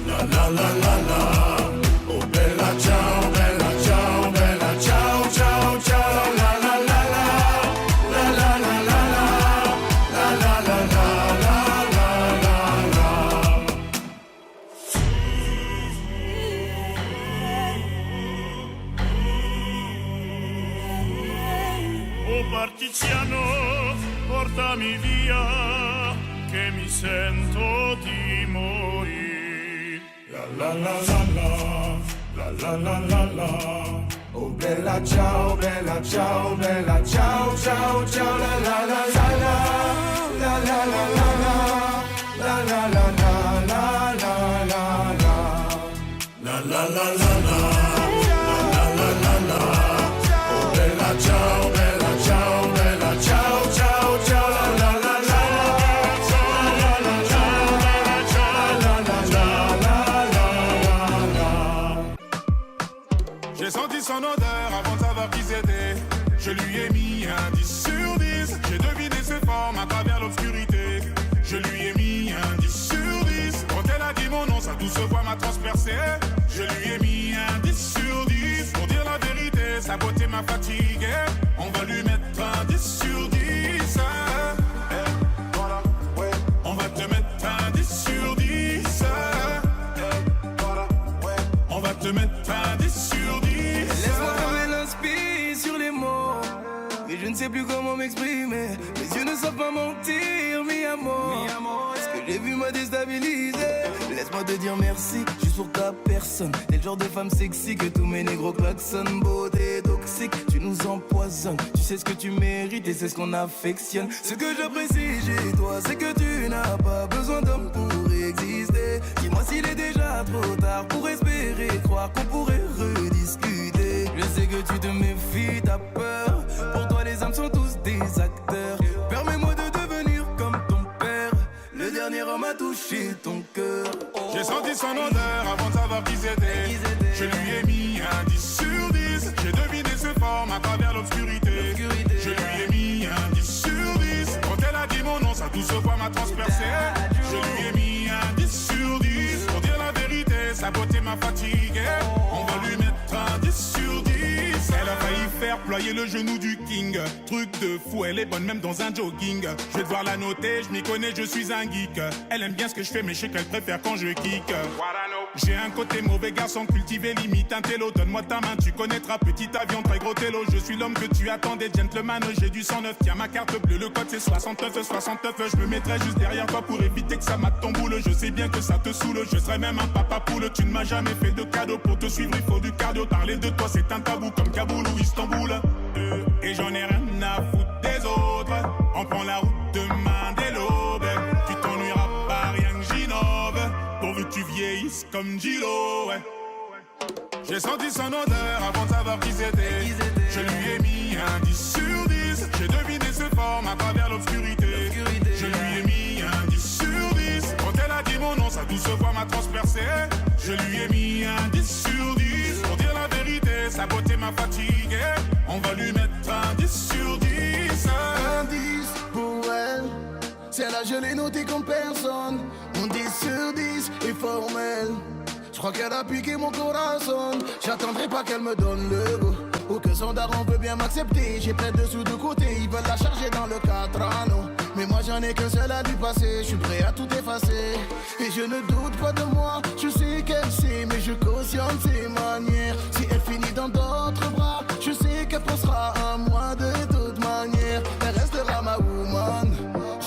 la la la la la. Oh bella ciao, bella ciao, bella ciao, ciao, ciao. La la la la, la la la la la, la la la la la la la. Oh partigiano, portami via, che mi sento di morire. La la la la la, la la la la la. Oh bella ciao, bella ciao, bella ciao, ciao, ciao. La la la la la, la la la la la, la la la la la la la. J'ai senti son odeur avant de savoir qui c'était. Je lui ai mis un 10 sur 10. J'ai deviné ses formes à travers l'obscurité. Je lui ai mis un 10 sur 10. Quand elle a dit mon nom, sa douce voix m'a transpercé. Je lui ai mis un 10 sur 10. Pour dire la vérité, sa beauté m'a fatigué. On va lui mettre un 10 sur 10. Voilà, ouais. On va te mettre un 10 sur 10. Voilà, ouais. On va te mettre un 10 sur 10. Laisse-moi trouver l'inspi sur les mots. Mais je ne sais plus comment m'exprimer. Mes yeux ne savent pas mentir, mi amour. Ce que j'ai vu m'a déstabilisé. Laisse-moi te dire merci, juste pour ta personne. T'es le genre de femme sexy que tous mes négros klaxonnent. Beauté toxique, tu nous empoisonnes. Tu sais ce que tu mérites et c'est ce qu'on affectionne. Ce que j'apprécie chez toi, c'est que tu n'as pas besoin d'homme pour exister. Dis-moi s'il est déjà trop tard pour espérer croire qu'on pourrait rediscuter. Je sais que tu te méfies, t'as peur. Pour toi les hommes sont tous des acteurs. Permets-moi de devenir comme ton père. Le dernier homme a touché ton cœur. J'ai senti son odeur avant de savoir qui c'était. Je lui ai mis un 10 sur 10. J'ai deviné ses formes à travers l'obscurité. Je lui ai mis un 10 sur 10. Quand elle a dit mon nom, sa douce voix m'a transpercé. Je lui ai mis un 10 sur 10. Pour dire la vérité, sa beauté m'a fatigué. On va lui mettre un 10 sur 10. Elle a failli faire ployer le genou du king. Truc de fou, elle est bonne même dans un jogging. Je vais devoir la noter, je m'y connais, je suis un geek. Elle aime bien ce que je fais, mais je sais qu'elle préfère quand je kick. J'ai un côté mauvais garçon cultivé, limite un télo. Donne-moi ta main, tu connaîtras petit avion, très gros télo. Je suis l'homme que tu attendais, gentleman. J'ai du 109, tiens ma carte bleue, le code c'est 69. Je me mettrai juste derrière toi pour éviter que ça mate ton boule. Je sais bien que ça te saoule, je serai même un papa poule. Tu ne m'as jamais fait de cadeau, pour te suivre il faut du cardio. Parler de toi c'est un tabou comme Kaboul ou Istanbul. Et j'en ai rien à foutre des autres. On prend la route demain dès l'aube. Tu t'ennuieras pas, rien que j'innove. Pourvu que tu vieillisses comme Gilo, ouais. J'ai senti son odeur avant de savoir qui c'était. Je lui ai mis un 10 sur 10. J'ai deviné ses formes à travers l'obscurité. Je lui ai mis un 10 sur 10. Quand elle a dit mon nom, sa douce voix m'a transpercé. Je lui ai mis un 10 sur 10. Pour dire la vérité, sa beauté m'a fatigué. On va lui mettre un 10 sur 10. Un 10 pour elle. Celle-là je l'ai noté comme personne. Mon 10 sur 10 est formel. Je crois qu'elle a piqué mon corazon. J'attendrai pas qu'elle me donne le goût, ou que son daron veut bien m'accepter. J'ai plein de sous de côté, ils veulent la charger dans le 4 anneaux. Mais moi j'en ai qu'un seul à lui passer. Je suis prêt à tout effacer. Et je ne doute pas de moi, je sais qu'elle sait. Mais je cautionne ses manières. Si elle finit dans d'autres bras, je sais qu'elle pensera à moi de toute manière. Elle restera ma woman.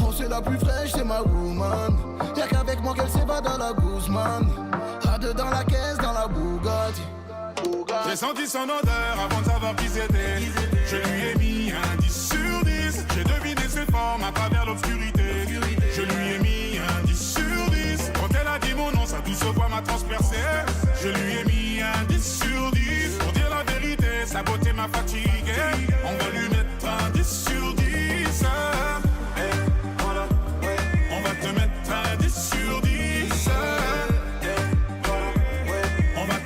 Oh c'est la plus fraîche, c'est ma woman. Y'a qu'avec moi qu'elle s'évade dans la Guzman. Dans la caisse, dans la Bugatti. J'ai senti son odeur avant de savoir qui c'était. Je lui ai mis un 10 sur 10. J'ai deviné ses formes à travers l'obscurité. Je lui ai mis un 10 sur 10. Quand elle a dit mon nom, sa douce voix m'a transpercé. Je lui ai mis un 10 sur 10. Pour dire la vérité, sa beauté m'a fatigué. On va lui mettre un 10 sur 10. Voilà, ouais. On va te mettre un 10 sur 10.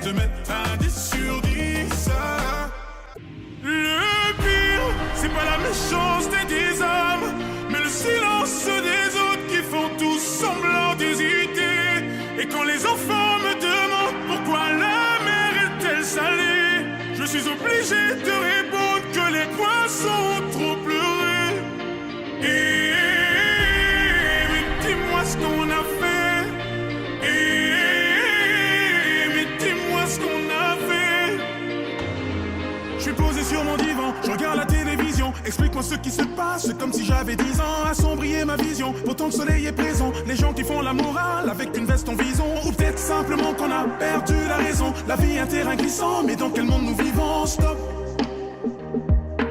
Te mettre un 10 sur 10. Le pire, c'est pas la méchanceté des hommes, mais le silence des autres qui font tous semblant d'hésiter. Et quand les enfants me demandent pourquoi la mer est-elle salée, je suis obligé de répondre que les poissons ont trop pleuré. Mais dis-moi ce qu'on a fait. Ce qu'on a fait. Je suis posé sur mon divan, je regarde la télévision. Explique-moi ce qui se passe, c'est comme si j'avais 10 ans. Assombrir ma vision, pourtant le soleil est présent. Les gens qui font la morale avec une veste en vison. Ou peut-être simplement qu'on a perdu la raison. La vie est un terrain glissant, mais dans quel monde nous vivons? Stop.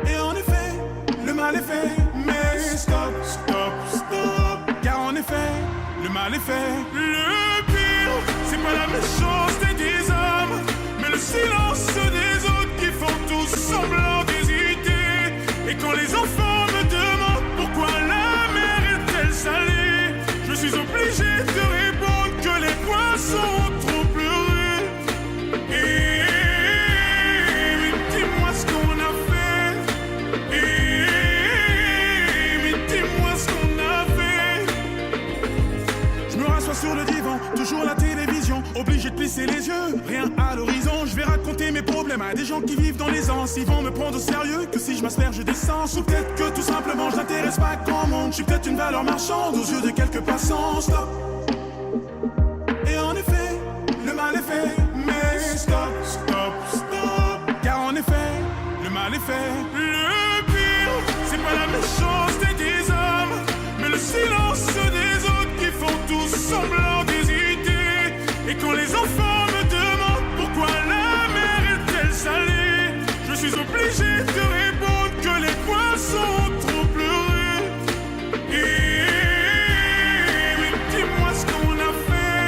Et en effet, le mal est fait. Mais stop, stop, stop. Car en effet, le mal est fait. Le pire, c'est pas la méchanceté des hommes, mais le silence des autres qui font tous semblant d'hésiter. Et quand les enfants me demandent pourquoi la mer est-elle salée, je suis obligé de répondre que les poissons ont trop pleuré. Autant les anses, ils vont me prendre au sérieux que si je m'asperge d'essence. Ou peut-être que tout simplement je n'intéresse pas grand monde. Je suis peut-être une valeur marchande aux yeux de quelques passants. Stop. Et en effet, le mal est fait. Mais stop, stop, stop. Car en effet, le mal est fait. Le pire, c'est pas la méchanceté des hommes, mais le silence des autres qui font tous semblant d'hésiter. Et quand les enfants me demandent pourquoi la mer est-elle salée, je suis obligé de répondre que les poissons ont trop pleuré. Mais dis-moi ce qu'on a fait.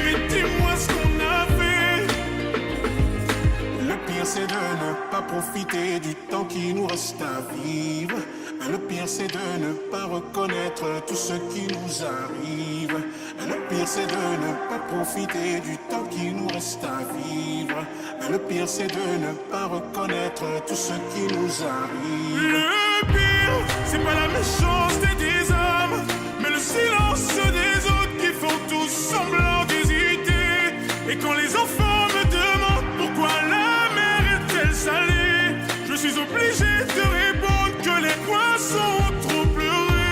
Mais dis-moi ce qu'on a fait. Le pire c'est de ne pas profiter du temps qui nous reste à vivre. Le pire c'est de ne pas reconnaître tout ce qui nous arrive. Le pire c'est de ne pas profiter du temps qui nous reste à vivre. Le pire c'est de ne pas reconnaître tout ce qui nous arrive. Le pire c'est pas la méchanceté des hommes, mais le silence des autres qui font tous semblant d'hésiter. Et quand les enfants me demandent pourquoi la mer est-elle salée, je suis obligé de répondre que les poissons ont trop pleuré.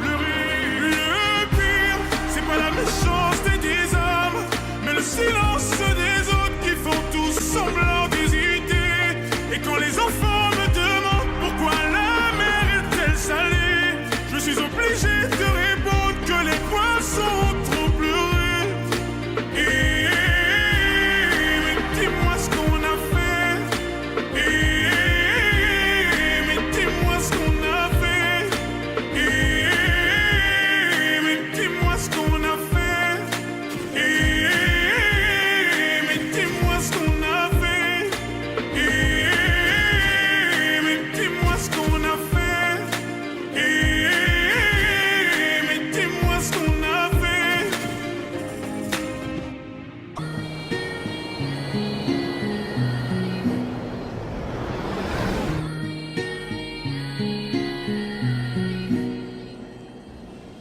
Le pire, c'est pas la méchanceté des hommes, mais le silence des autres qui font tous semblant d'hésiter. Et quand les enfants me demandent pourquoi la mer est-elle salée, je suis obligé de répondre que les poissons ont trop pleuré. Mais dis-moi ce qu'on a fait. Mais dis-moi ce qu'on a fait. Mais dis-moi ce qu'on a fait. Mais dis-moi ce qu'on a fait. Mais dis-moi ce qu'on a fait. Mais dis-moi ce qu'on a fait.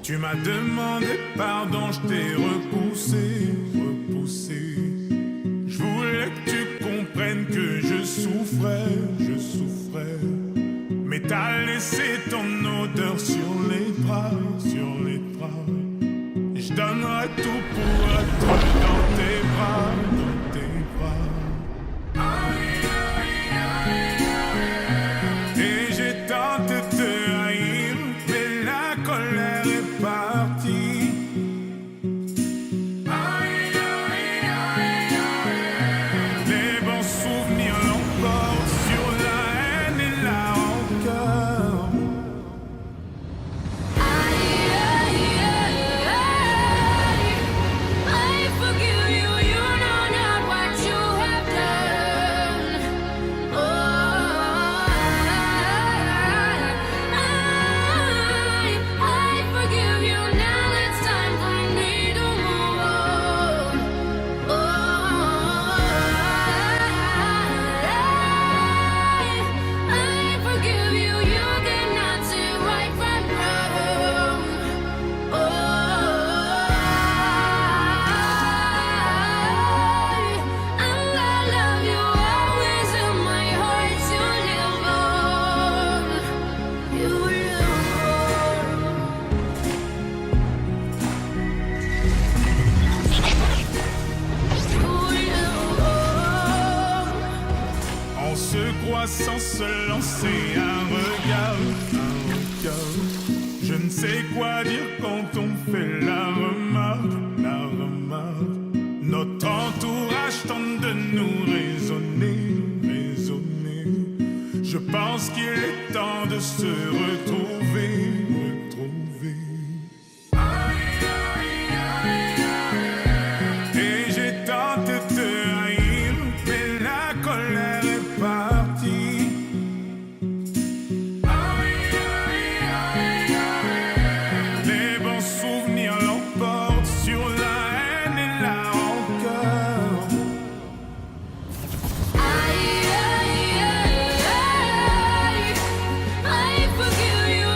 Tu m'as demandé pardon, je t'ai repoussé. Je voulais que tu comprennes que je souffrais. Mais t'as laissé ton odeur sur les draps. Je donnerai tout pour être dans tes bras. Et j'ai tenté de te haïr, mais la colère est partie. Les bons souvenirs l'emportent sur la haine et la rancœur. I forgive you, you know not what you have done. Oh, I forgive you, now it's time for me to move on. Oh, I forgive you, you cannot see right from wrong. Oh, I love you always in my heart. You live on. You live on. On se croit sans se lancer un regard. Je ne sais quoi dire quand on fait la remarque. Notre entourage tente de nous raisonner. Je pense qu'il est temps de se retrouver. Et j'ai tenté de te haïr, mais la colère est partie. Les bons souvenirs l'emportent sur la haine et la rancœur. I forgive you,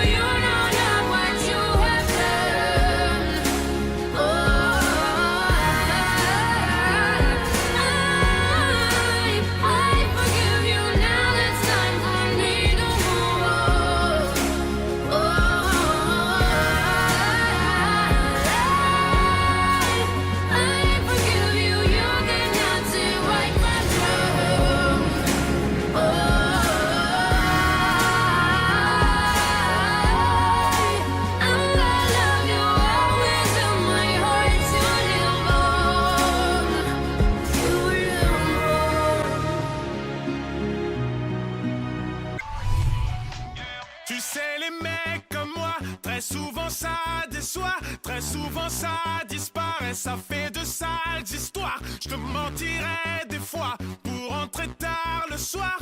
ça déçoit, très souvent ça disparaît, ça fait de sales histoires. Je te mentirais des fois pour rentrer tard le soir.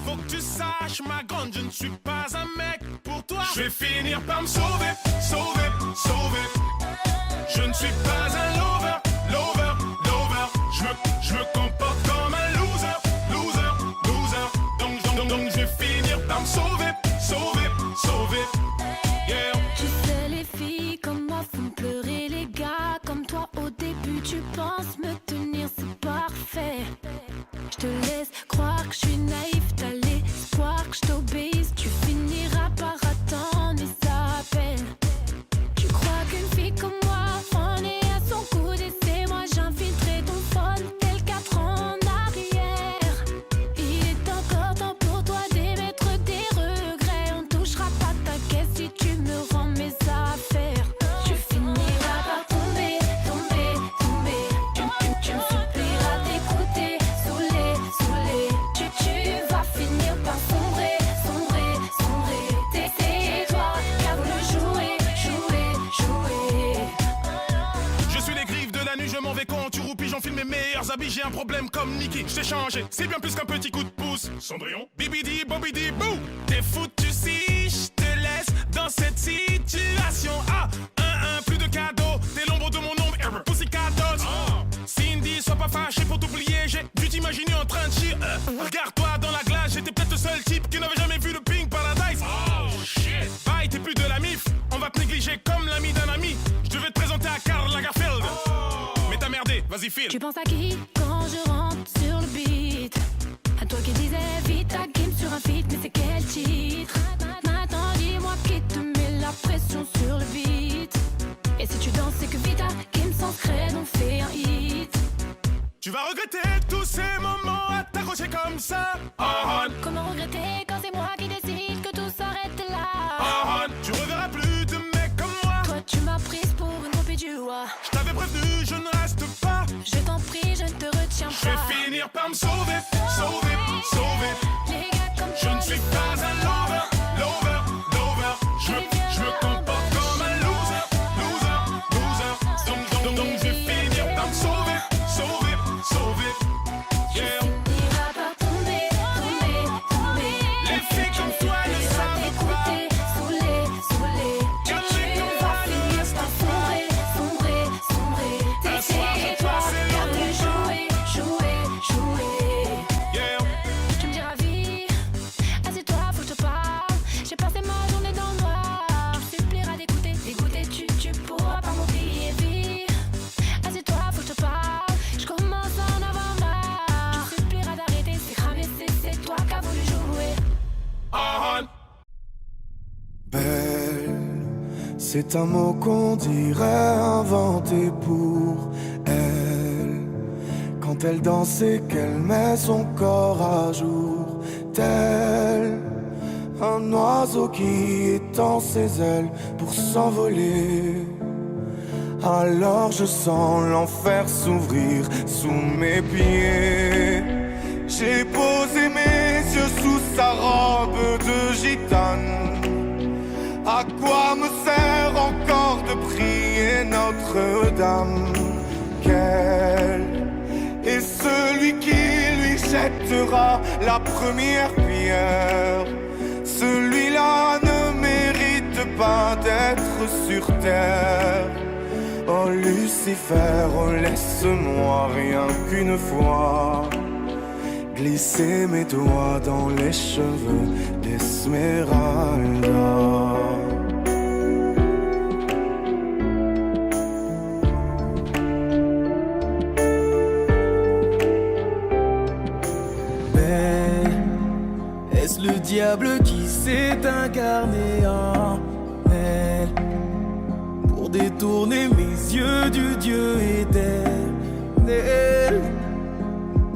Faut que tu saches, ma grande, je ne suis pas un mec pour toi. Je vais finir par me sauver, sauver, sauver. Je ne suis pas un lover, lover, lover. Je me comporte comme un loser, loser, loser. Donc je vais finir par me sauver, sauver, sauver. Yeah. Tu sais, les filles comme moi font pleurer les gars comme toi. Au début, tu penses me tenir, c'est parfait. Je te laisse croire que je suis naïf, t'as l'espoir que je t'obéisse. Tu finiras par attendre mes appels. Tu crois qu'une fille comme moi en est à son coude et c'est moi j'infiltrerai ton phone tel 4 ans en arrière. Il est encore temps pour toi d'émettre des regrets. On touchera pas ta caisse si tu me rends mes affaires. Tu finiras par tomber, tomber, tomber. Tu me supplieras d'écouter, saoulé, saoulé. Tu vas finir par sombrer, sombrer, sombrer. C'est toi qui as voulu jouer, jouer, jouer. Je suis les griffes de la nuit, je m'en vais quand tu roupilles, j'enfile mes meilleurs habits, j'ai un problème comme Nicky, je t'ai changé, c'est bien plus qu'un petit coup de pouce. Cendrillon, bibidi, bobidi, bou. T'es foutu si je te laisse dans cette situation. Ah, plus de cadeaux, t'es l'ombre de mon ombre, Pussycatos. Cindy, sois pas fâché pour t'oublier, j'ai dû t'imaginer en train de chier. Regarde-toi dans la glace, j'étais peut-être le seul type qui n'avait jamais vu le Pink Paradise. Oh shit, bye, t'es plus de la mif, on va te négliger comme l'ami d'un ami. Je devais te présenter à Karl Lagerfeld, mais t'as merdé, vas-y file. Tu penses à qui quand je rentre sur le beat? À toi qui disais vite ta game sur un feat, mais c'est quel titre? Maintenant dis-moi qui te met la pression sur le beat. Et si tu danses c'est que vita game sans crête on fait un hit. Tu vas regretter tous ces moments à t'accrocher comme ça. Comment regretter quand c'est moi qui décide que tout s'arrête là? Tu reverras plus de mecs comme moi. Toi tu m'as prise pour une groupie du roi. Je t'avais prévenu, je ne reste pas. Je t'en prie, je ne te retiens Je vais pas. finir par me sauver, sauver, sauver. Les gars comme Je toi, ne suis pas un lover, lover, lover. Je me comporte comme un loser, loser, loser. Donc je vais finir par me sauver, sauver, sauver. Yeah. finiras par tomber, tomber, tomber. Les filles comme toi ne savent pas. Saoulé, saoulé. Tu vas finir par sombrer, sombrer, sombrer. C'est toi qui as voulu jouer, jouer, jouer. Yeah. Tu me diras vie, assieds-toi, faut que je te parle. J'ai passé ma journée dans le noir. Tu me supplieras d'écouter, d'écouter, tu pourras pas m'oublier vie. Assieds-toi, faut que je te parle. Je commence à en avoir marre. Tu me supplieras d'arrêter, c'est cramé, c'est toi qui as voulu jouer. Belle, c'est un mot qu'on dirait inventé pour elle. Quand elle danse et qu'elle met son corps à jour, tel un oiseau qui étend ses ailes pour s'envoler. Alors je sens l'enfer s'ouvrir sous mes pieds. J'ai posé mes yeux sous sa robe de gitane. À quoi me sert encore de prier Notre-Dame? Quel est celui qui lui jettera la première pierre? Celui-là ne mérite pas d'être sur terre. Oh Lucifer, oh laisse-moi rien qu'une fois glisser mes doigts dans les cheveux d'Esmeralda. Mais est-ce le diable qui s'est incarné en elle pour détourner mes yeux du Dieu éternel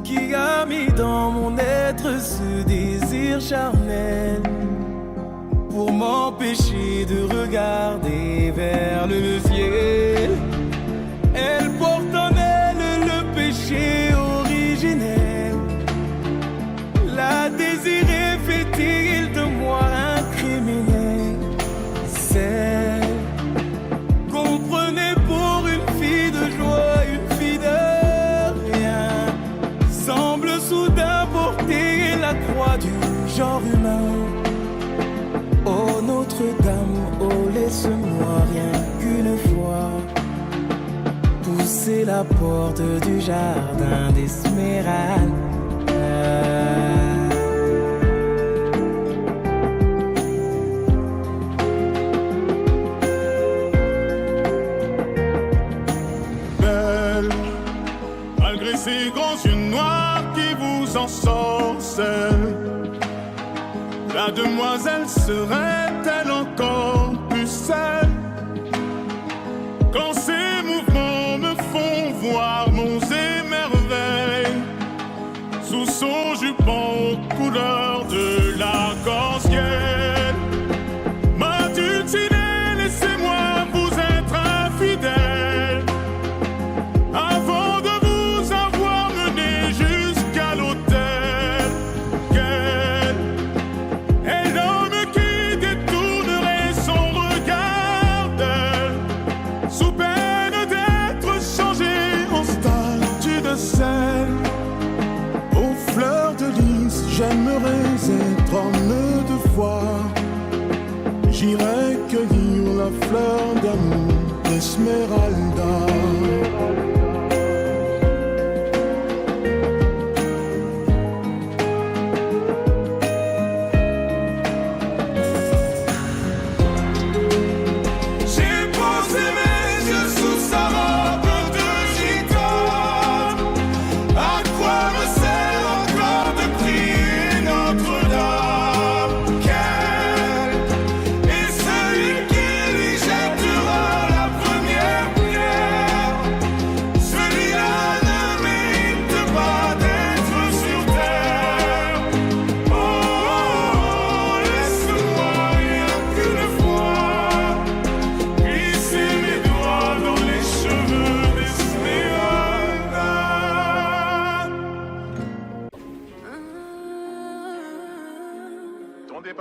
qui a mis dans mon être ce désir charnel pour m'empêcher de regarder vers le ciel? Elle porte en elle le péché originel. La désirer fait-il de moi un criminel? Celle soudain porter la croix du genre humain. Oh Notre-Dame, oh laisse-moi rien qu'une fois pousser la porte du jardin d'Esmeralda. Malgré ces grands yeux noirs qui vous ensorcellent, la demoiselle serait-elle encore plus seule? Quand ses mouvements me font voir monts et merveilles, sous son jupon aux couleurs de l'arc-en-ciel, ma dulcinée, laissez-moi vous être infidèle. Avant de vous avoir mené jusqu'à l'hôtel, quel est l'homme qui détournerait son regard d'elle, sous peine d'être changé en statue de sel? Aux fleurs de lys, j'aimerais être homme de foi. J'irai cueillir la fleur d'amour d'Esmeralda.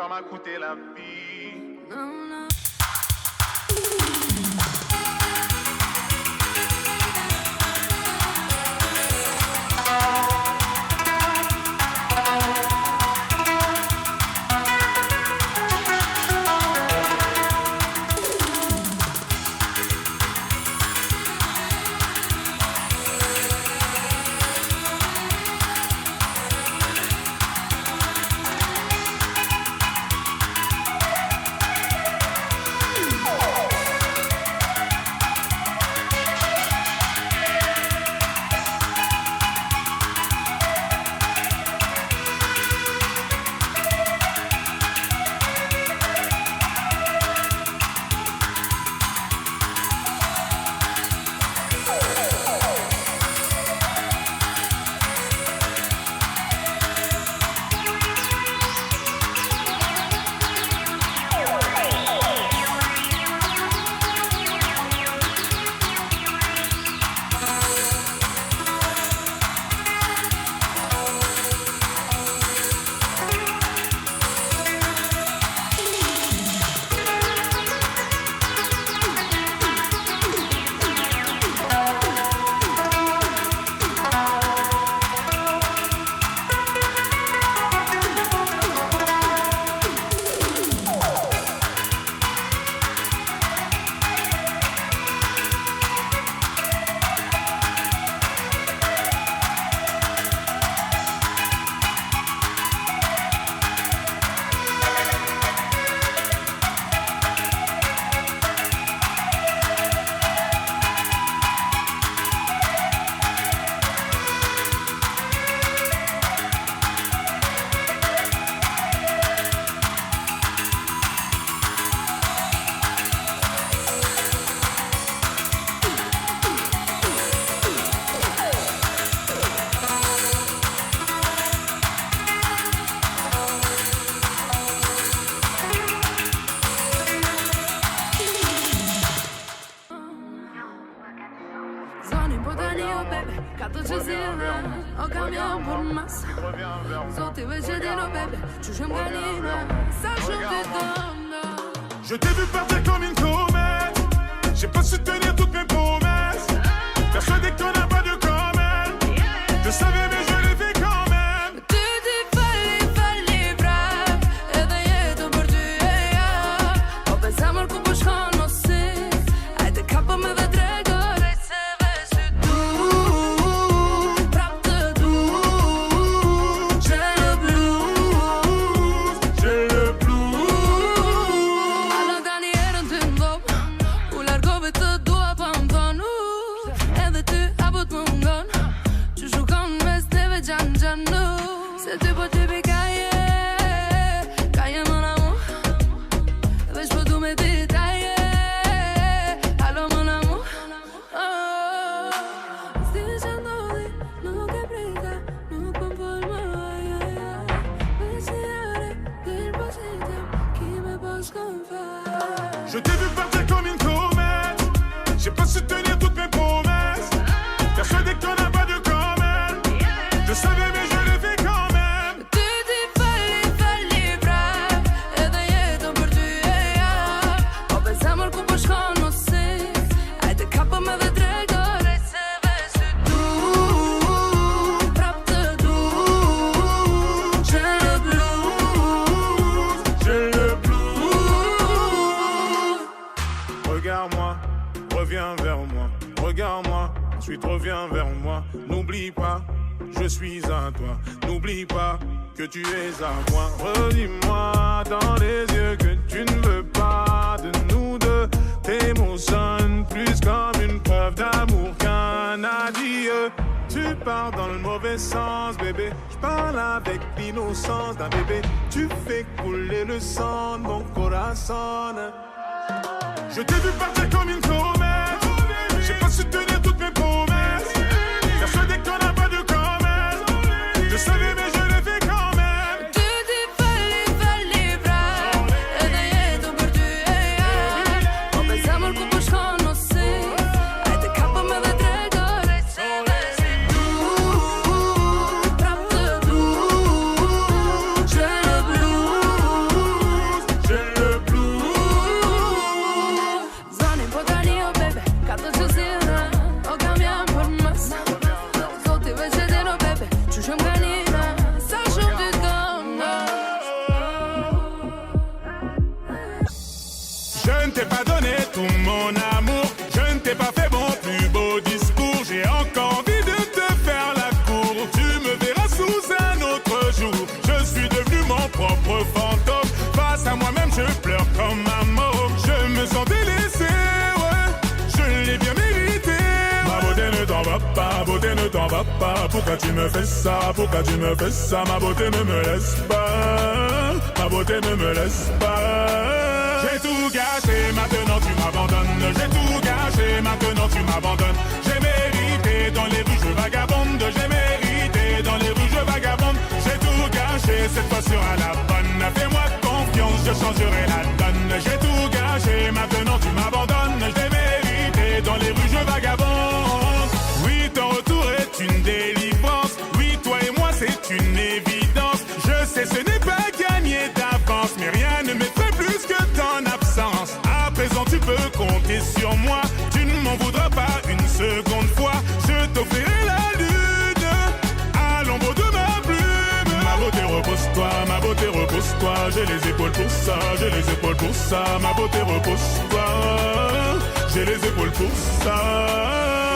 M'a coûté la vie. Je t'ai vu partir comme une comète. J'ai pas su tenir toutes mes promesses. Persuadé qu'on n'a pas de comète. Je savais mais je l'ai fait quand même. C'est du beau type cahier, cahier mon amour. Mais je peux tout me détailler. Allô mon amour. Oh, si diciendo no que brinca, no conformo. Mais si haré del posito qui me pose comme ça. Je t'ai vu partir comme une comète. J'ai pas su tenir toutes mes promesses. Persuadé qu'on n'a pas de comète. Je savais mais je l'ai fait quand même. Tu ti falli brave. E daí então por ti, Ou pensamos que depois conhecer. Ai de capa me de traidor. Esse veste tu, frappe tu. J'ai le blues, J'ai le blues. Regarde-moi, reviens vers moi. Regarde-moi, ensuite reviens vers moi. N'oublie pas, je suis à toi. N'oublie pas que tu es à moi. Redis-moi dans les yeux que tu ne veux pas de nous deux. Tes mots sonnent plus comme une preuve d'amour qu'un adieu. Tu pars dans le mauvais sens, bébé. Je parle avec l'innocence d'un bébé. Tu fais couler le sang de mon corazon. Je t'ai vu partir comme une comète. J'ai pas su tenir toutes mes promesses. Persuadé qu'on n'a pas de comète. Je savais mais je l'ai fait quand même. tu ti falli brave. E daí então por ti, Ou pensamos que depois conhecer. Ai de capa me de traidor. Esse veste tu, frappe tu. J'ai le blues, J'ai le blues. Zone importante, oh baby, cada chuzina, oh cambiam por más. Só te vejo dentro, baby, chuchu canina, ça joue du congo. Je ne t'ai pas donné tout mon amour. Je ne t'ai pas fait mon plus beau discours. J'ai encore envie de te faire la cour. Tu me verras sous un autre jour. Je suis devenu mon propre fantôme. Face à moi-même je pleure comme un môme. Je me sens délaissé, ouais. Je l'ai bien mérité. Ma beauté ne t'en va pas, beauté ne t'en va pas. Pourquoi tu me fais ça, pourquoi tu me fais ça? Ma beauté ne me laisse pas, ma beauté ne me laisse pas. J'ai tout gâché, maintenant tu m'abandonnes. J'ai tout gâché, maintenant tu m'abandonnes. J'ai mérité dans les rues je vagabonde. J'ai mérité dans les rues je vagabonde. J'ai tout gâché, cette fois sera la bonne. Fais-moi confiance, je changerai la donne. J'ai tout gâché, maintenant tu m'abandonnes. J'ai mérité dans les rues je vagabonde. Oui, ton retour est une délivrance. Oui, toi et moi c'est une évidence. Je sais ce n'est pas gagné d'avance, mais rien ne m'effraie plus que ton absence. À présent tu peux compter sur moi. Tu ne m'en voudras pas une seconde fois. Je t'offrirai la lune à l'ombre de ma plume. Ma beauté repose-toi, ma beauté repose-toi. J'ai les épaules pour ça, j'ai les épaules pour ça. Ma beauté repose-toi, j'ai les épaules pour ça.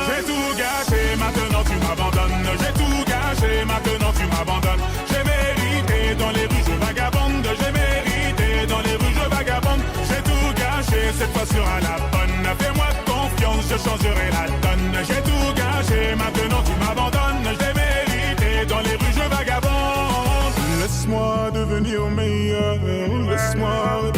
J'ai tout gâché, maintenant tu m'abandonnes. J'ai tout gâché, maintenant tu m'abandonnes. J'ai mérité dans les rues je vagabonde. J'ai mérité dans les rues je vagabonde. J'ai tout gâché, cette fois sera la bonne. Fais-moi confiance, je changerai la donne. J'ai tout gâché, maintenant tu m'abandonnes. J'ai mérité dans les rues je vagabonde. Laisse-moi devenir meilleur, laisse-moi.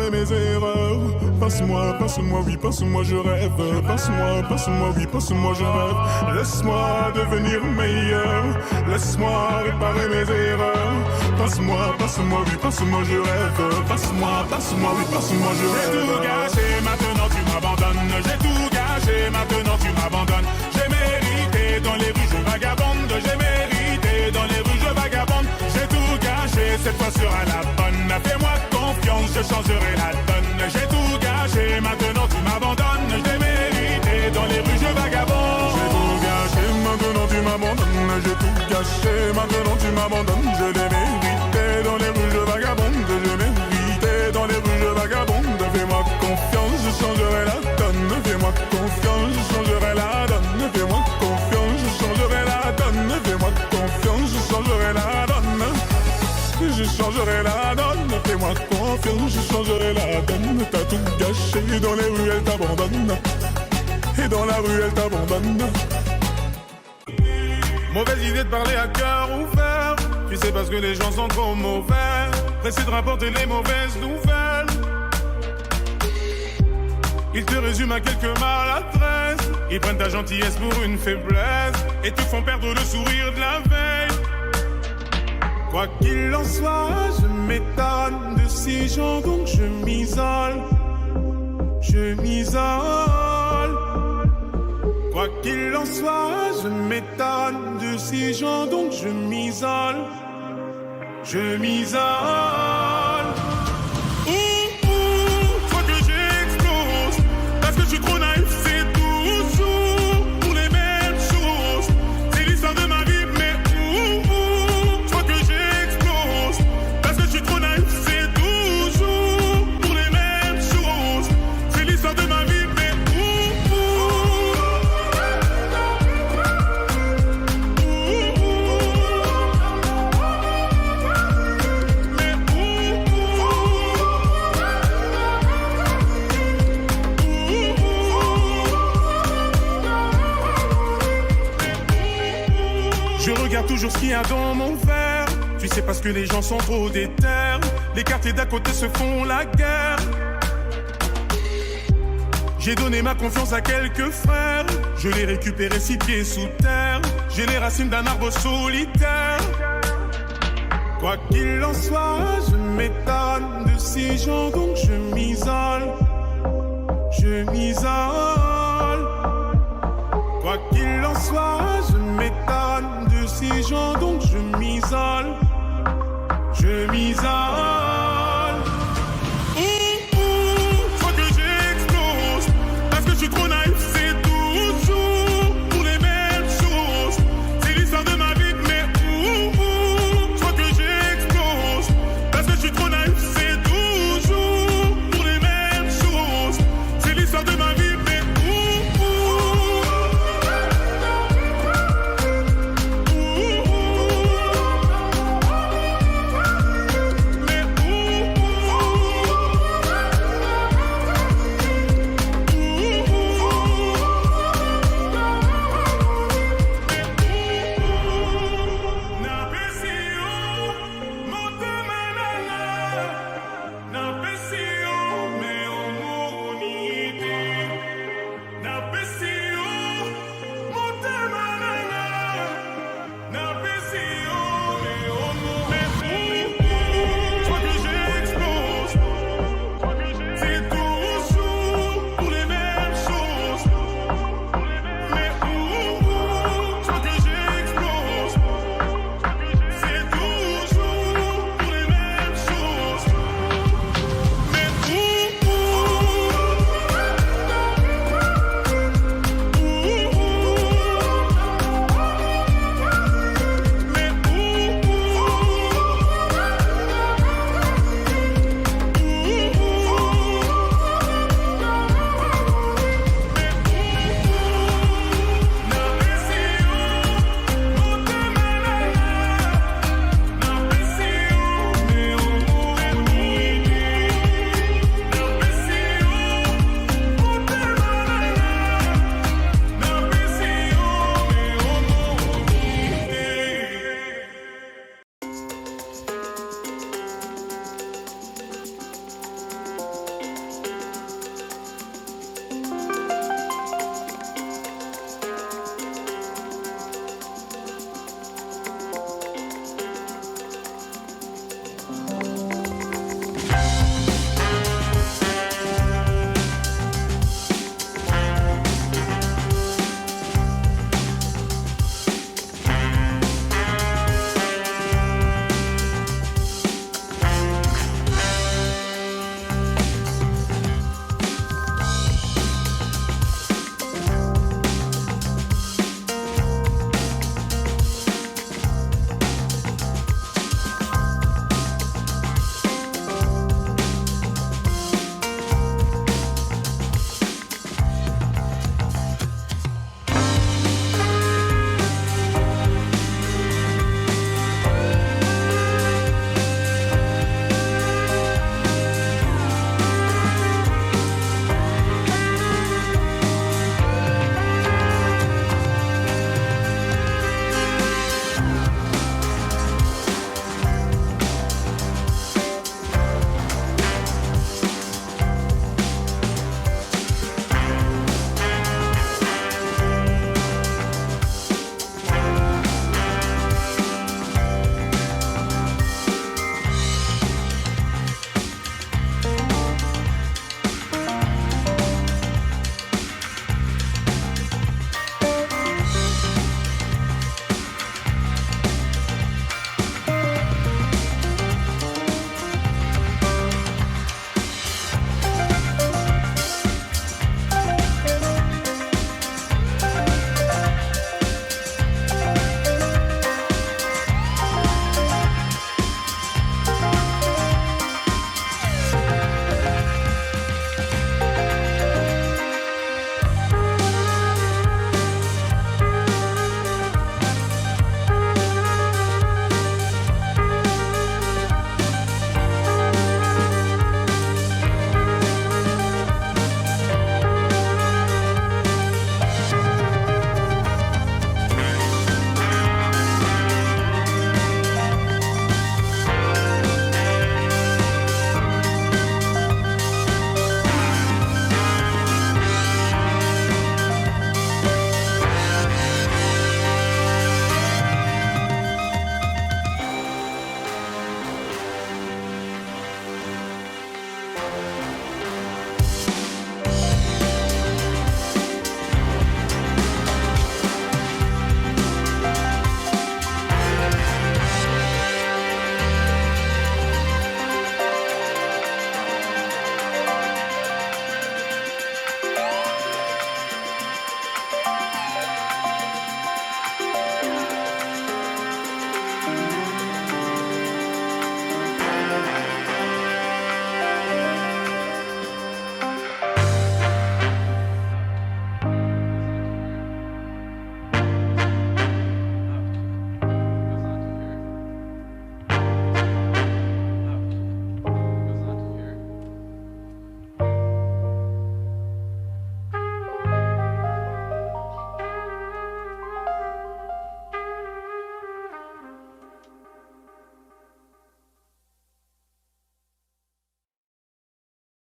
réparer mes erreurs. Passe-moi, passe-moi, oui, passe-moi, je rêve. Passe-moi, passe-moi, oui, passe-moi, je rêve. Laisse-moi devenir meilleur. Laisse-moi réparer mes erreurs. Passe-moi, passe-moi, oui, passe-moi, je rêve. Passe-moi, passe-moi, oui, passe-moi, je rêve. J'ai tout gâché, maintenant tu m'abandonnes. J'ai tout gâché, maintenant tu m'abandonnes. J'ai mérité dans les rues, je vagabonde. J'ai mérité dans les rues, je vagabonde. J'ai tout gâché, cette fois sera la bonne. Fais-moi confiance, je changerai la donne. J'ai tout gâché, maintenant tu m'abandonnes. J'ai mérité dans les rues, je vagabonde. J'ai tout gâché, maintenant tu m'abandonnes. J'ai tout gâché, maintenant tu m'abandonnes. Je l'ai mérité dans les rues, je vagabonde. J'ai mérité dans les rues, je vagabonde. Fais-moi confiance, je changerai la donne. Fais-moi confiance, je changerai la donne. Fais-moi confiance, je changerai la donne. Fais-moi confiance, je changerai la donne. Je changerai la donne, fais-moi confiance, je changerai la donne. T'as tout gâché, dans les rues elle t'abandonne. Et dans la rue elle t'abandonne. Mauvaise idée de parler à cœur ouvert. Tu sais parce que les gens sont trop mauvais. Pressés de rapporter les mauvaises nouvelles. Ils te résument à quelques maladresses. Ils prennent ta gentillesse pour une faiblesse. Et te font perdre le sourire de la veille. Quoi qu'il en soit, je m'étonne de ces gens, donc je m'isole. Je m'isole. Quoi qu'il en soit, je m'étonne de ces gens, donc je m'isole. Je m'isole. Faut que j'explose. Parce que je suis trop naïf, c'est toujours pour les mêmes choses. C'est l'histoire de ma vie. Toujours ce qu'il y a dans mon verre. Tu sais parce que les gens sont trop déter. Les quartiers d'à côté se font la guerre. J'ai donné ma confiance à quelques frères. Je l'ai récupéré 6 pieds sous terre. J'ai les racines d'un arbre solitaire. Quoi qu'il en soit, je m'étonne de ces gens, donc je m'isole. Je m'isole.